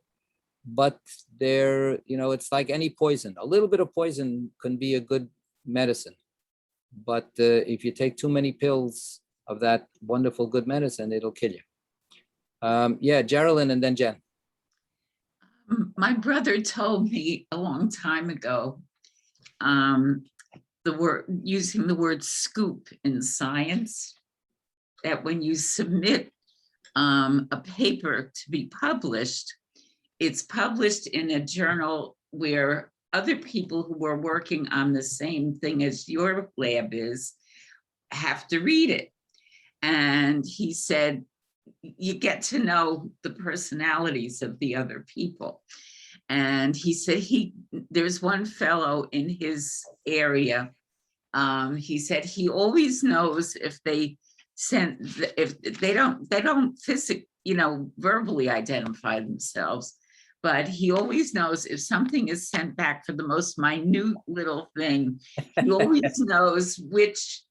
but they're, it's like any poison. A little bit of poison can be a good medicine, but if you take too many pills of that wonderful good medicine, it'll kill you. Geraldine and then Jen. My brother told me a long time ago, using the word scoop in science, that when you submit a paper to be published, it's published in a journal where other people who are working on the same thing as your lab is have to read it. And he said, you get to know the personalities of the other people. And he said there's one fellow in his area. He said he always knows if they don't physically, verbally identify themselves, but he always knows if something is sent back for the most minute little thing. He always knows which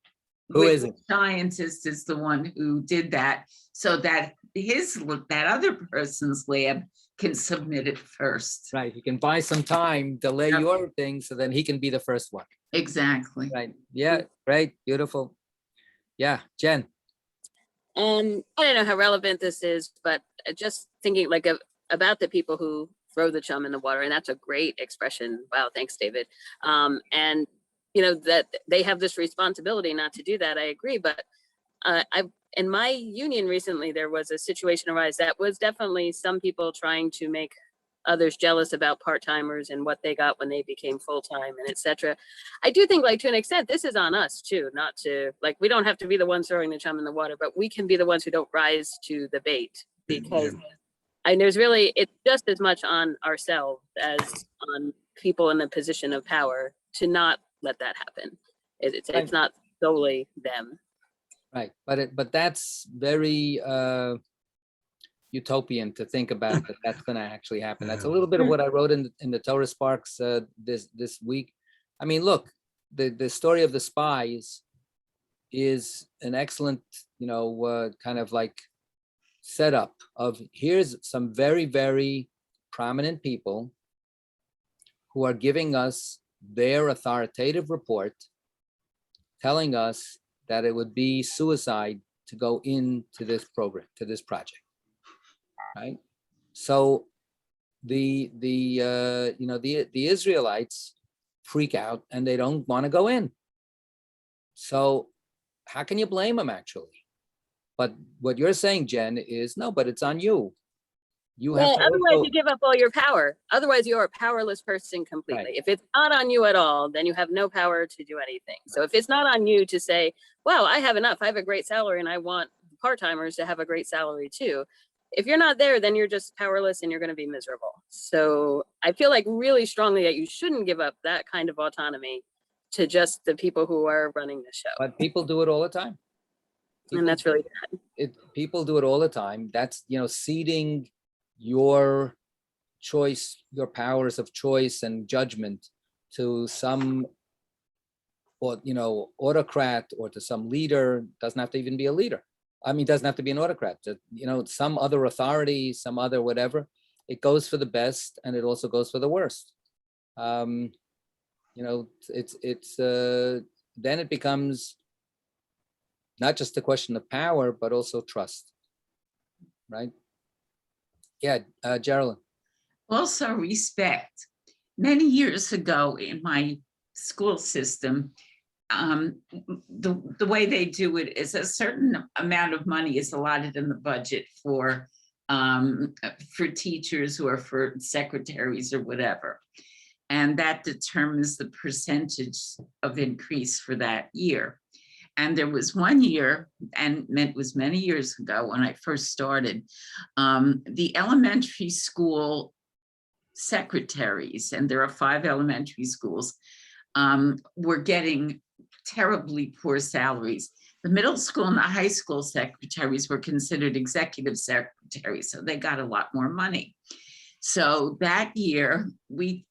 scientist is the one who did that, so that that other person's lab can submit it first. Right. He can buy some time, delay your thing, so then he can be the first one. Exactly. Right. Yeah. Great. Beautiful. Yeah. Jen. I don't know how relevant this is, but just thinking about the people who throw the chum in the water, and that's a great expression. Wow. Thanks, David. And that they have this responsibility not to do that. I agree. But in my union recently, there was a situation arise that was definitely some people trying to make others jealous about part-timers and what they got when they became full-time and etc. I do think to an extent, this is on us too, not to we don't have to be the ones throwing the chum in the water, but we can be the ones who don't rise to the bait, because it's just as much on ourselves as on people in the position of power to not let that happen. It's not solely them. Right, but that's very utopian to think about that's going to actually happen. That's a little bit of what I wrote in the Torah Sparks this week. Look, the story of the spies is an excellent, kind of setup of here's some very, very prominent people who are giving us their authoritative report, telling us that it would be suicide to go into this program, to this project, right? So the Israelites freak out and they don't want to go in. So how can you blame them actually? But what you're saying, Jen, is no, but it's on you. Otherwise you give up all your power. Otherwise you're a powerless person completely. Right. If it's not on you at all, then you have no power to do anything. So if it's not on you to say, wow, I have enough, I have a great salary and I want part-timers to have a great salary too. If you're not there, then you're just powerless and you're going to be miserable. So I feel really strongly that you shouldn't give up that kind of autonomy to just the people who are running the show. But people do it all the time. And that's really bad. People do it all the time. That's, ceding your choice, your powers of choice and judgment to some or, autocrat, or to some leader. Doesn't have to even be a leader. I mean, doesn't have to be an autocrat. Some other authority, some other whatever. It goes for the best, and it also goes for the worst. Then it becomes not just a question of power, but also trust, right? Yeah, Geraldine. Also respect. Many years ago in my school system, the way they do it is a certain amount of money is allotted in the budget for teachers or for secretaries or whatever. And that determines the percentage of increase for that year. And there was one year, and it was many years ago when I first started, the elementary school secretaries, and there are 5 elementary schools, were getting terribly poor salaries. The middle school and the high school secretaries were considered executive secretaries, so they got a lot more money. So that year, we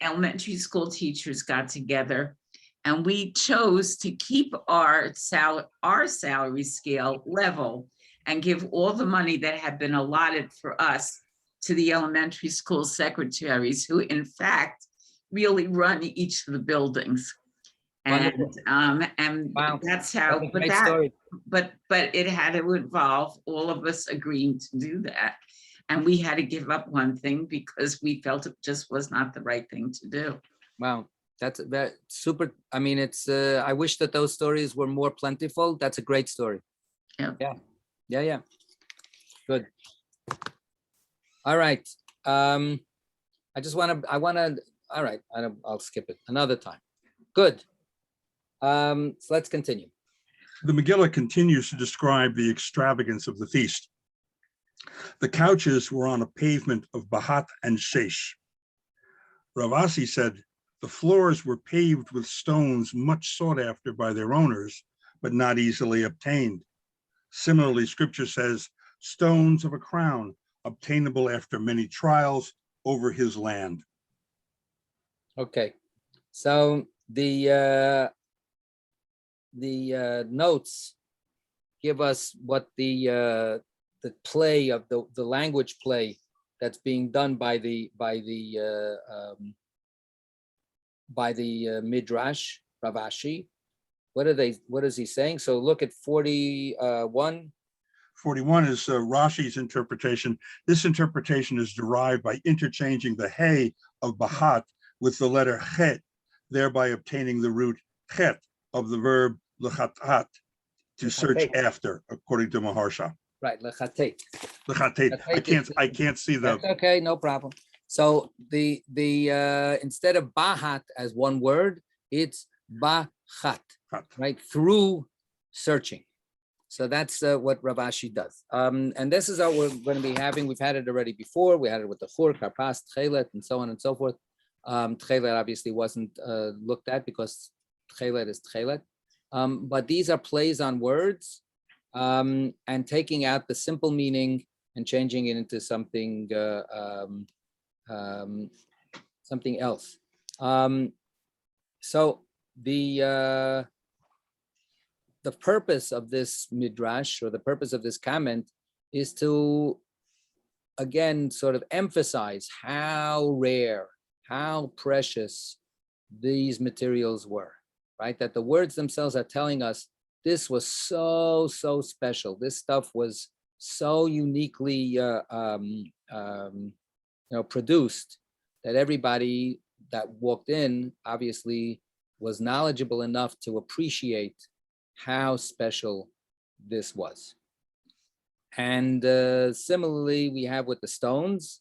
elementary school teachers got together and we chose to keep our salary scale level and give all the money that had been allotted for us to the elementary school secretaries, who in fact really run each of the buildings. And Wow. that's how, but it had to involve all of us agreeing to do that. And we had to give up one thing because we felt it just was not the right thing to do. Wow, that's super. I mean, it's. I wish that those stories were more plentiful. That's a great story. Yeah. Good. All right. I want to. All right. I'll skip it another time. Good. So let's continue. The Megillah continues to describe the extravagance of the feast. The couches were on a pavement of Bahat and Shesh. Rav Asi said, the floors were paved with stones much sought after by their owners, but not easily obtained. Similarly, scripture says, stones of a crown, obtainable after many trials over his land. Okay, so the notes give us what the play of the language play that's being done by the Midrash, Rav Ashi. What is he saying? So look at 41. 41 is Rashi's interpretation. This interpretation is derived by interchanging the hey of Bahat with the letter chet, thereby obtaining the root chet of the verb lechatat, to search after, according to Maharsha. Right, lechatet. Lechatet. I can't see the. That's okay, no problem. So the instead of bahat as one word, it's bachat, right? Through searching. So that's what Rav Ashi does. And this is how we're going to be having. We've had it already before. We had it with the chur, karpas, tchelet, and so on and so forth. Tchelet obviously wasn't looked at because tchelet is tchelet. But these are plays on words and taking out the simple meaning and changing it into something something else. So the purpose of this midrash, or the purpose of this comment, is to again sort of emphasize how rare, how precious these materials were, right? That the words themselves are telling us this was so special. This stuff was so uniquely produced that everybody that walked in obviously was knowledgeable enough to appreciate how special this was. And similarly, we have with the stones,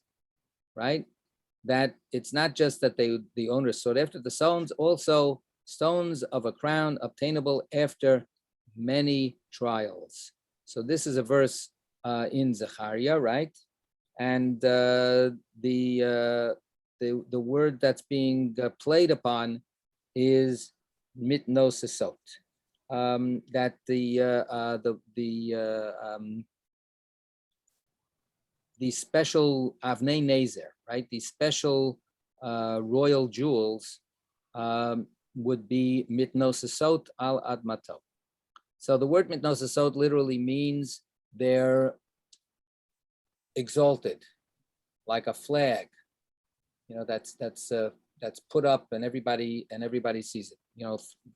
right? That it's not just that the owners sought after the stones, also stones of a crown obtainable after many trials. So this is a verse in Zechariah, right? And the word that's being played upon is mitnosesot. That the special avnei nezer, right? These special royal jewels would be mitnosesot al admato. So the word mitnosesot literally means they're exalted, like a flag. That's put up and everybody sees it.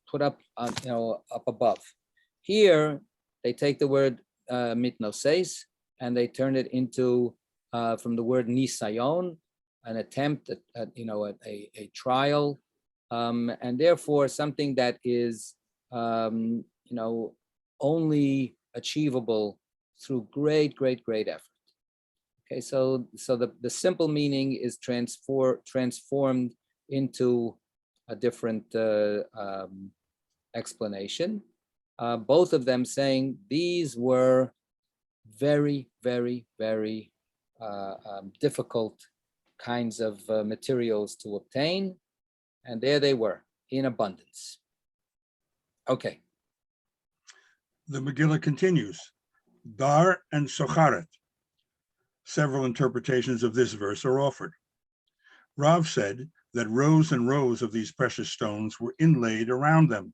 Put up up above. Here they take the word mitnoses and they turn it into from the word nisayon, an attempt at a trial, and therefore something that is only achievable through great effort. Okay, so the simple meaning is transformed into a different explanation. Both of them saying these were very difficult kinds of materials to obtain, and there they were in abundance. Okay. The Megillah continues, Dar and Socharet. Several interpretations of this verse are offered. Rav said that rows and rows of these precious stones were inlaid around them.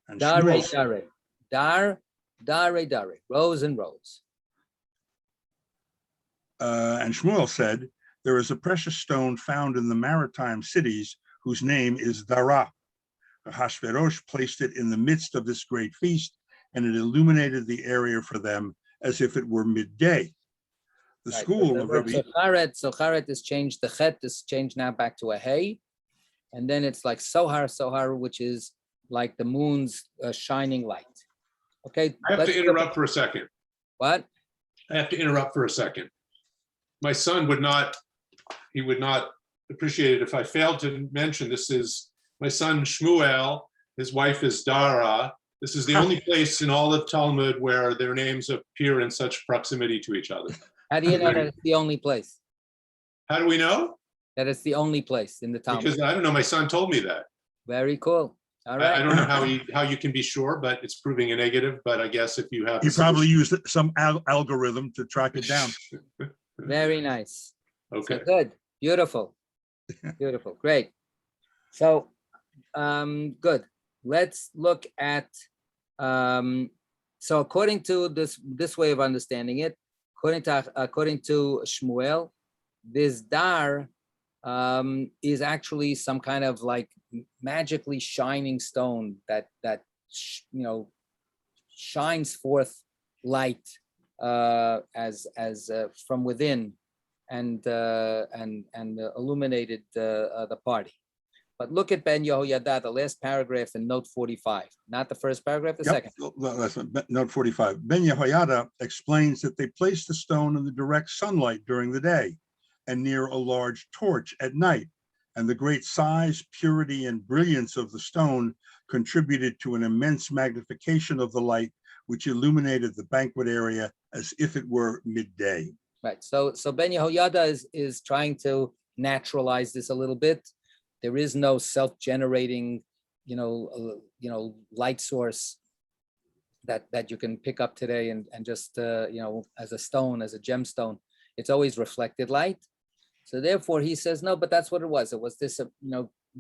And Dare, Shmuel, dare, rows and rows. And Shmuel said, there is a precious stone found in the maritime cities whose name is Dara. Ahasuerus placed it in the midst of this great feast, and it illuminated the area for them as if it were midday. The Right, school of Rabbi... Socharet is changed, the chet is changed now back to a hey, and then it's like Sohar, which is like the moon's shining light. Okay. I have to interrupt for a second. What? I have to interrupt for a second. My son would not appreciate it if I failed to mention this is my son Shmuel, his wife is Dara. This is the only place in all of Talmud where their names appear in such proximity to each other. How do you know that it's the only place? How do we know? That it's the only place in the Talmud. Because I don't know, my son told me that. Very cool. All right. I don't know how you can be sure, but it's proving a negative. But I guess if you have, He probably used some algorithm to track it down. Very nice. Okay. So good. Beautiful. Beautiful. Great. So good. Let's look at so according to this way of understanding it, according to Shmuel, this dar is actually some kind of like magically shining stone that shines forth light as from within and illuminated the party. But look at Ben Yehoyada, the last paragraph in note 45, not the first paragraph, the second. That's note 45. Ben Yehoyada explains that they placed the stone in the direct sunlight during the day and near a large torch at night. And the great size, purity, and brilliance of the stone contributed to an immense magnification of the light, which illuminated the banquet area as if it were midday. Right. So Ben Yehoyada is trying to naturalize this a little bit. There is no self-generating, light source that you can pick up today and just as a stone, as a gemstone. It's always reflected light. So therefore, he says no, but that's what it was. It was this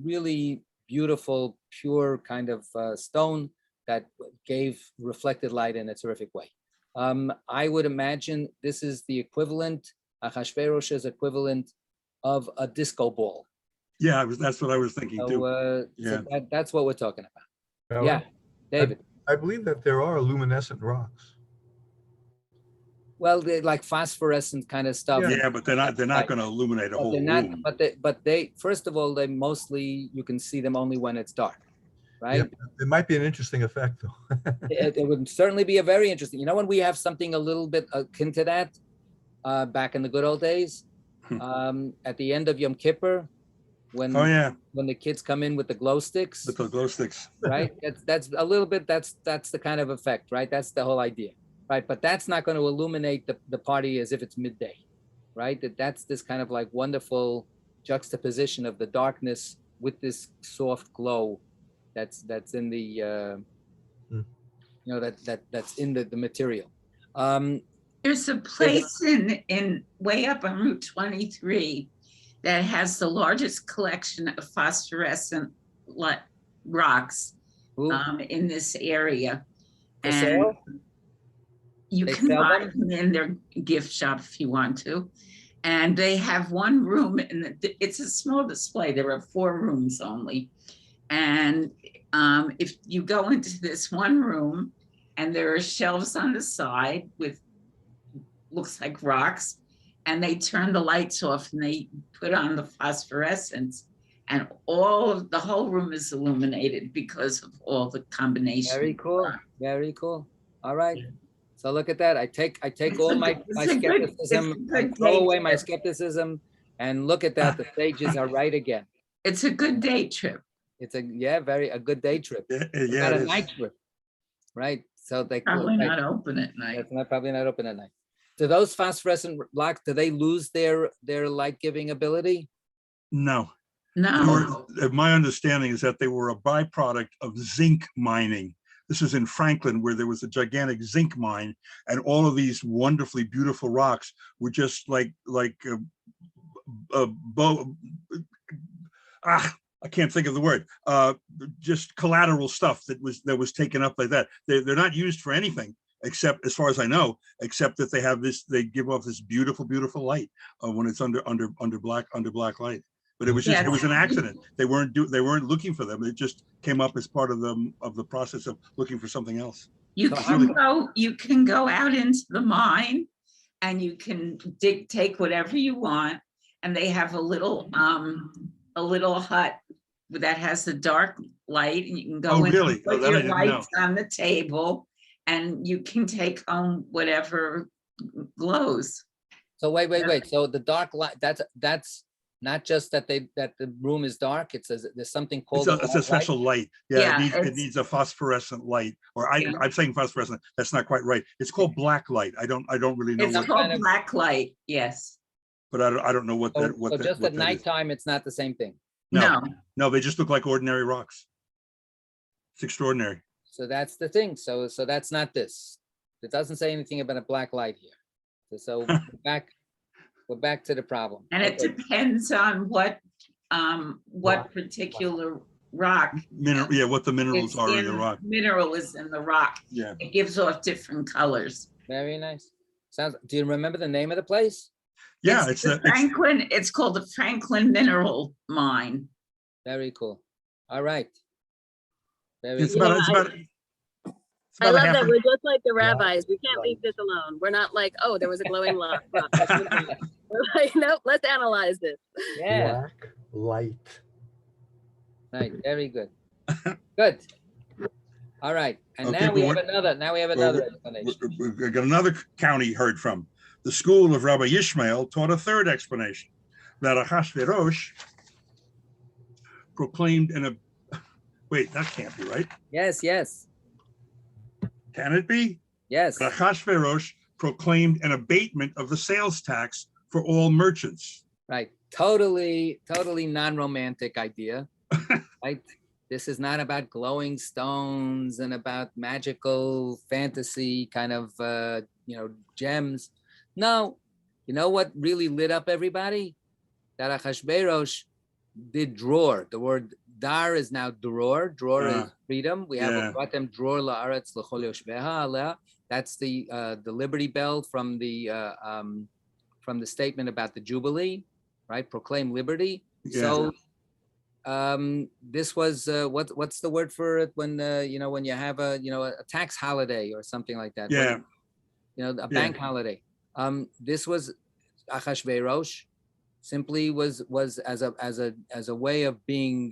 really beautiful, pure kind of stone that gave reflected light in a terrific way. I would imagine this is the equivalent, Achashverosh's equivalent of a disco ball. Yeah, that's what I was thinking too. So that's what we're talking about. Now, Yeah, David. I believe that there are luminescent rocks. Well, they're like phosphorescent kind of stuff. Yeah, but they're not going to illuminate a whole room. But they first of all, they mostly, you can see them only when it's dark, right? Yeah, it might be an interesting effect though. it would certainly be a very interesting. When we have something a little bit akin to that, back in the good old days, at the end of Yom Kippur, when the kids come in with the glow sticks, right? That's a little bit. That's the kind of effect, right? That's the whole idea, right? But that's not going to illuminate the party as if it's midday, right? That's this kind of like wonderful juxtaposition of the darkness with this soft glow that's in the that's in the material. There's a place in way up on Route 23 that has the largest collection of phosphorescent rocks Ooh, in this area. for And sale? you They can sell buy them? them in their gift shop if you want to. And they have one room, and it's a small display. There are 4 rooms only. And if you go into this one room, and there are shelves on the side with looks like rocks, and they turn the lights off and they put on the phosphorescence, and the whole room is illuminated because of all the combination. Very cool. Very cool. All right. So look at that. I take all my It's a good- skepticism, I good throw day away my trip. skepticism, and look at that. The stages are right again. It's a good day trip. It's a good day trip. Yeah, Not it a is. night trip. Right. So they Probably right. not open at night. That's probably not open at night. Do those phosphorescent rocks, do they lose their light giving ability? No. No. My understanding is that they were a byproduct of zinc mining. This is in Franklin, where there was a gigantic zinc mine, and all of these wonderfully beautiful rocks were just I can't think of the word. Just collateral stuff that was taken up like that. They're not used for anything except, as far as I know, except that they give off this beautiful light when it's under black light. But it was just, Yeah. it was an accident. They weren't looking for them. It just came up as part of the process of looking for something else. You So can go out into the mine, and you can take whatever you want, and they have a little hut that has a dark light, and you can go Oh, in really? and put Oh, that I your didn't know. lights on the table, and you can take home whatever glows. So wait. So the dark light, that's not just that the room is dark. It says there's something called It's a special light. Yeah, it it's- needs a phosphorescent light, or Yeah. I'm saying phosphorescent. That's not quite right. It's called black light. I don't really know It's what, called kind of- black light, yes. but I don't know what So, that so just what at that is. nighttime, it's not the same thing. No, they just look like ordinary rocks. It's extraordinary. So that's the thing. So that's not this. It doesn't say anything about a black light here. So we're back to the problem. And it Okay. depends on what particular rock. What the minerals it's are in the rock. Mineral is in the rock. Yeah. It gives off different colors. Very nice. Do you remember the name of the place? Yeah, It's called the Franklin Mineral Mine. Very cool. All right. Very it's good. about I a love half that an- we're just like the rabbis. We can't leave this alone. We're not like, oh, there was a glowing rock. Let's move on. We're like, nope, let's analyze this. Yeah. Black light. Right. Very good. Good. All right. And Okay, now we but have another. Now we have another explanation. We've got another county heard from. The school of Rabbi Ishmael taught a third explanation, that Ahasuerus proclaimed wait, that can't be right. Yes. Can it be? Yes. Ahasuerus proclaimed an abatement of the sales tax for all merchants. Right. Totally non-romantic idea. Right. This is not about glowing stones and about magical fantasy kind of gems. No. You know what really lit up everybody? That Achashverosh did dror. The word dar is now dror. Dror is freedom. We have Yeah. Uqatem dror la'aretz l'chol yoshbeha aleh. That's the Liberty Bell from the statement about the Jubilee, right? Proclaim liberty. Yeah. So this was what's the word for it when when you have a tax holiday or something like that. Yeah. A bank holiday. This was Achashverosh simply was as a way of being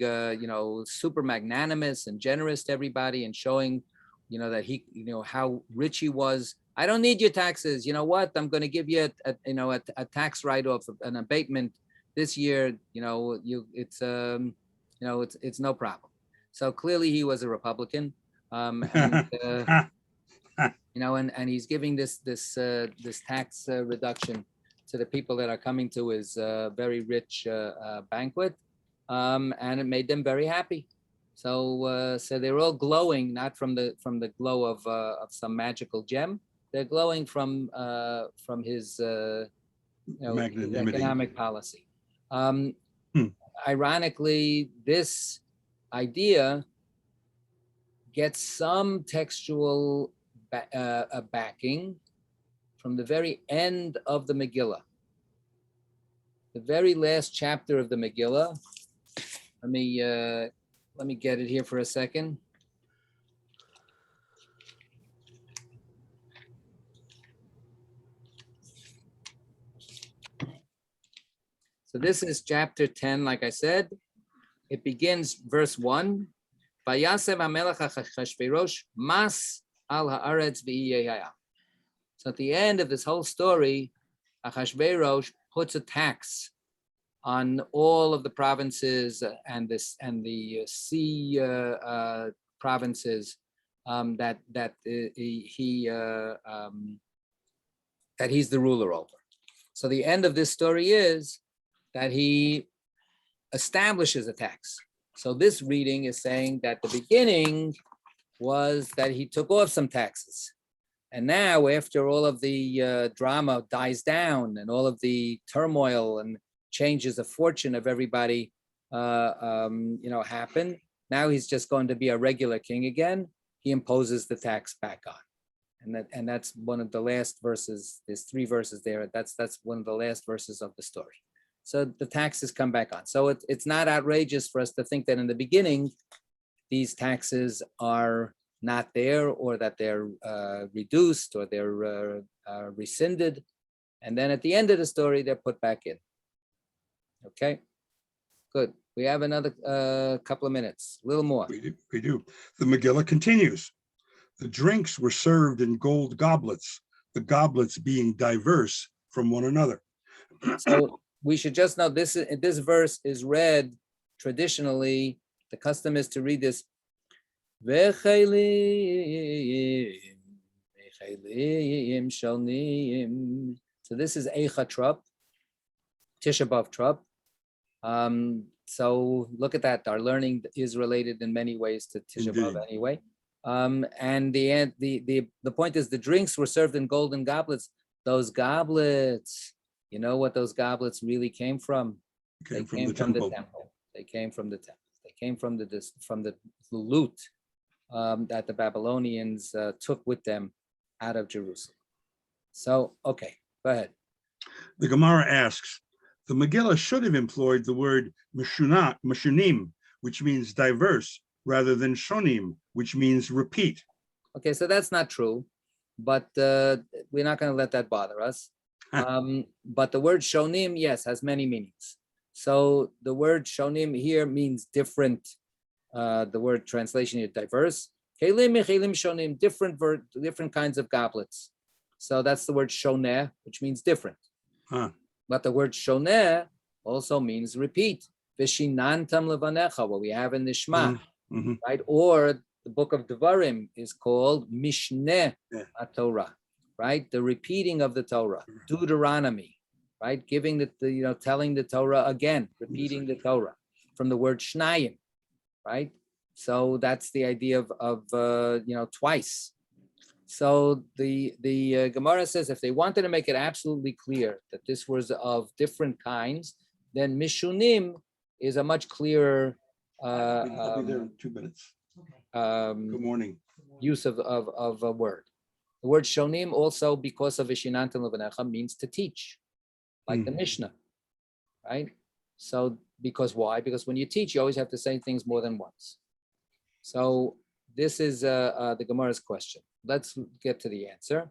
super magnanimous and generous to everybody and showing that he how rich he was. I don't need your taxes. You know what? I'm going to give you a tax write-off, an abatement this year. It's no problem. So clearly he was a Republican, and he's giving this tax reduction to the people that are coming to his very rich banquet, and it made them very happy. So they're all glowing, not from the glow of some magical gem. They're glowing from his economic policy. Ironically, this idea gets some textual backing from the very end of the Megillah. The very last chapter of the Megillah. Let me get it here for a second. So this is chapter 10, like I said. It begins verse 1. Vayasev HaMelech Achashverosh mas al haaretz v'yiyeh. So at the end of this whole story, Achashverosh puts a tax on all of the provinces and the sea provinces that he's the ruler over. So the end of this story is that he establishes a tax. So this reading is saying that the beginning was that he took off some taxes. And now, after all of the drama dies down and all of the turmoil and changes of fortune of everybody, happen, now he's just going to be a regular king again. He imposes the tax back on. And that's one of the last verses. There's 3 verses there. That's one of the last verses of the story. So the taxes come back on. So it's not outrageous for us to think that in the beginning, these taxes are not there, or that they're reduced, or they're rescinded. And then at the end of the story, they're put back in. Okay, good. We have another couple of minutes, a little more. We do. The Megillah continues. The drinks were served in gold goblets, the goblets being diverse from one another. So we should just know this verse is read traditionally. The custom is to read this. So this is Eicha Trup, Tisha B'Av Trup. So look at that. Our learning is related in many ways to Tisha B'Av anyway. And the point is the drinks were served in golden goblets. Those goblets, you know what those goblets really came from? They came from the temple. They came from the temple. They came from the loot that the Babylonians took with them out of Jerusalem. So, okay, go ahead. The Gemara asks, the Megillah should have employed the word meshunim, which means diverse, rather than shonim, which means repeat. Okay, so that's not true, but we're not going to let that bother us. But the word shonim, yes, has many meanings. So the word shonim here means different. The word translation is diverse. Kelim shonim, different kinds of goblets. So that's the word shoneh, which means different. But the word shoneh also means repeat. Vishinantam levanecha, what we have in the Shema, right? Or the book of Devarim is called Mishneh HaTorah, right? The repeating of the Torah. Deuteronomy, right? Giving telling the Torah again, repeating the Torah from the word Shnayim, right? So that's the idea of twice. So the Gemara says if they wanted to make it absolutely clear that this was of different kinds, then Mishunim is a much clearer I'll be there in 2 minutes. Good morning. Use of a word. The word Shonim also, because of Vishinantam Levanecha, means to teach, like the Mishnah, right? So because why? Because when you teach, you always have to say things more than once. So this is the Gemara's question. Let's get to the answer.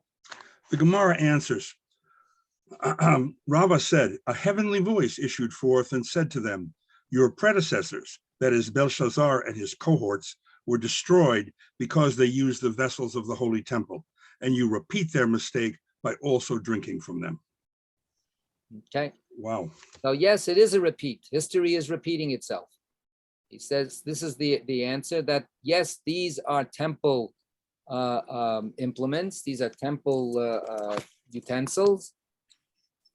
The Gemara answers. Rava said, a heavenly voice issued forth and said to them, your predecessors, that is Belshazzar and his cohorts, were destroyed because they used the vessels of the holy temple, and you repeat their mistake by also drinking from them. Okay. Wow. So yes, it is a repeat. History is repeating itself. He says this is the answer, that yes, these are temple implements. These are temple utensils.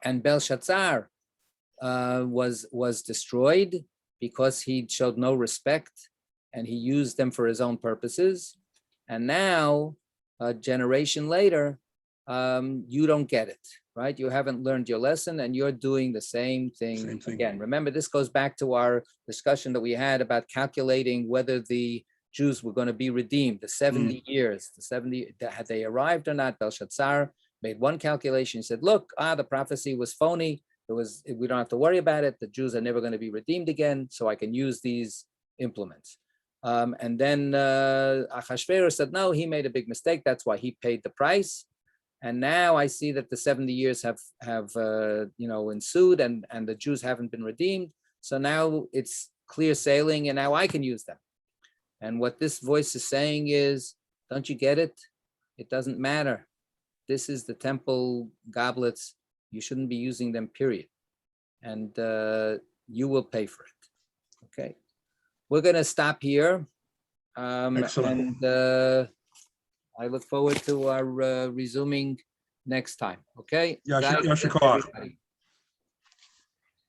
And Belshazzar was destroyed because he showed no respect and he used them for his own purposes. And now, a generation later, you don't get it, right? You haven't learned your lesson and you're doing the same thing again. Remember, this goes back to our discussion that we had about calculating whether the Jews were going to be redeemed, the 70 years, the 70, had they arrived or not. Belshazzar made one calculation. He said, look, the prophecy was phony. We don't have to worry about it. The Jews are never going to be redeemed again, so I can use these implements. And then Achashverosh said, no, he made a big mistake. That's why he paid the price. And now I see that the 70 years have ensued, and the Jews haven't been redeemed. So now it's clear sailing, and now I can use them. And what this voice is saying is, don't you get it? It doesn't matter. This is the temple goblets. You shouldn't be using them, period. And you will pay for it. Okay. We're going to stop here. Excellent. And I look forward to our resuming next time. Okay. Yasher God bless Koach. everybody.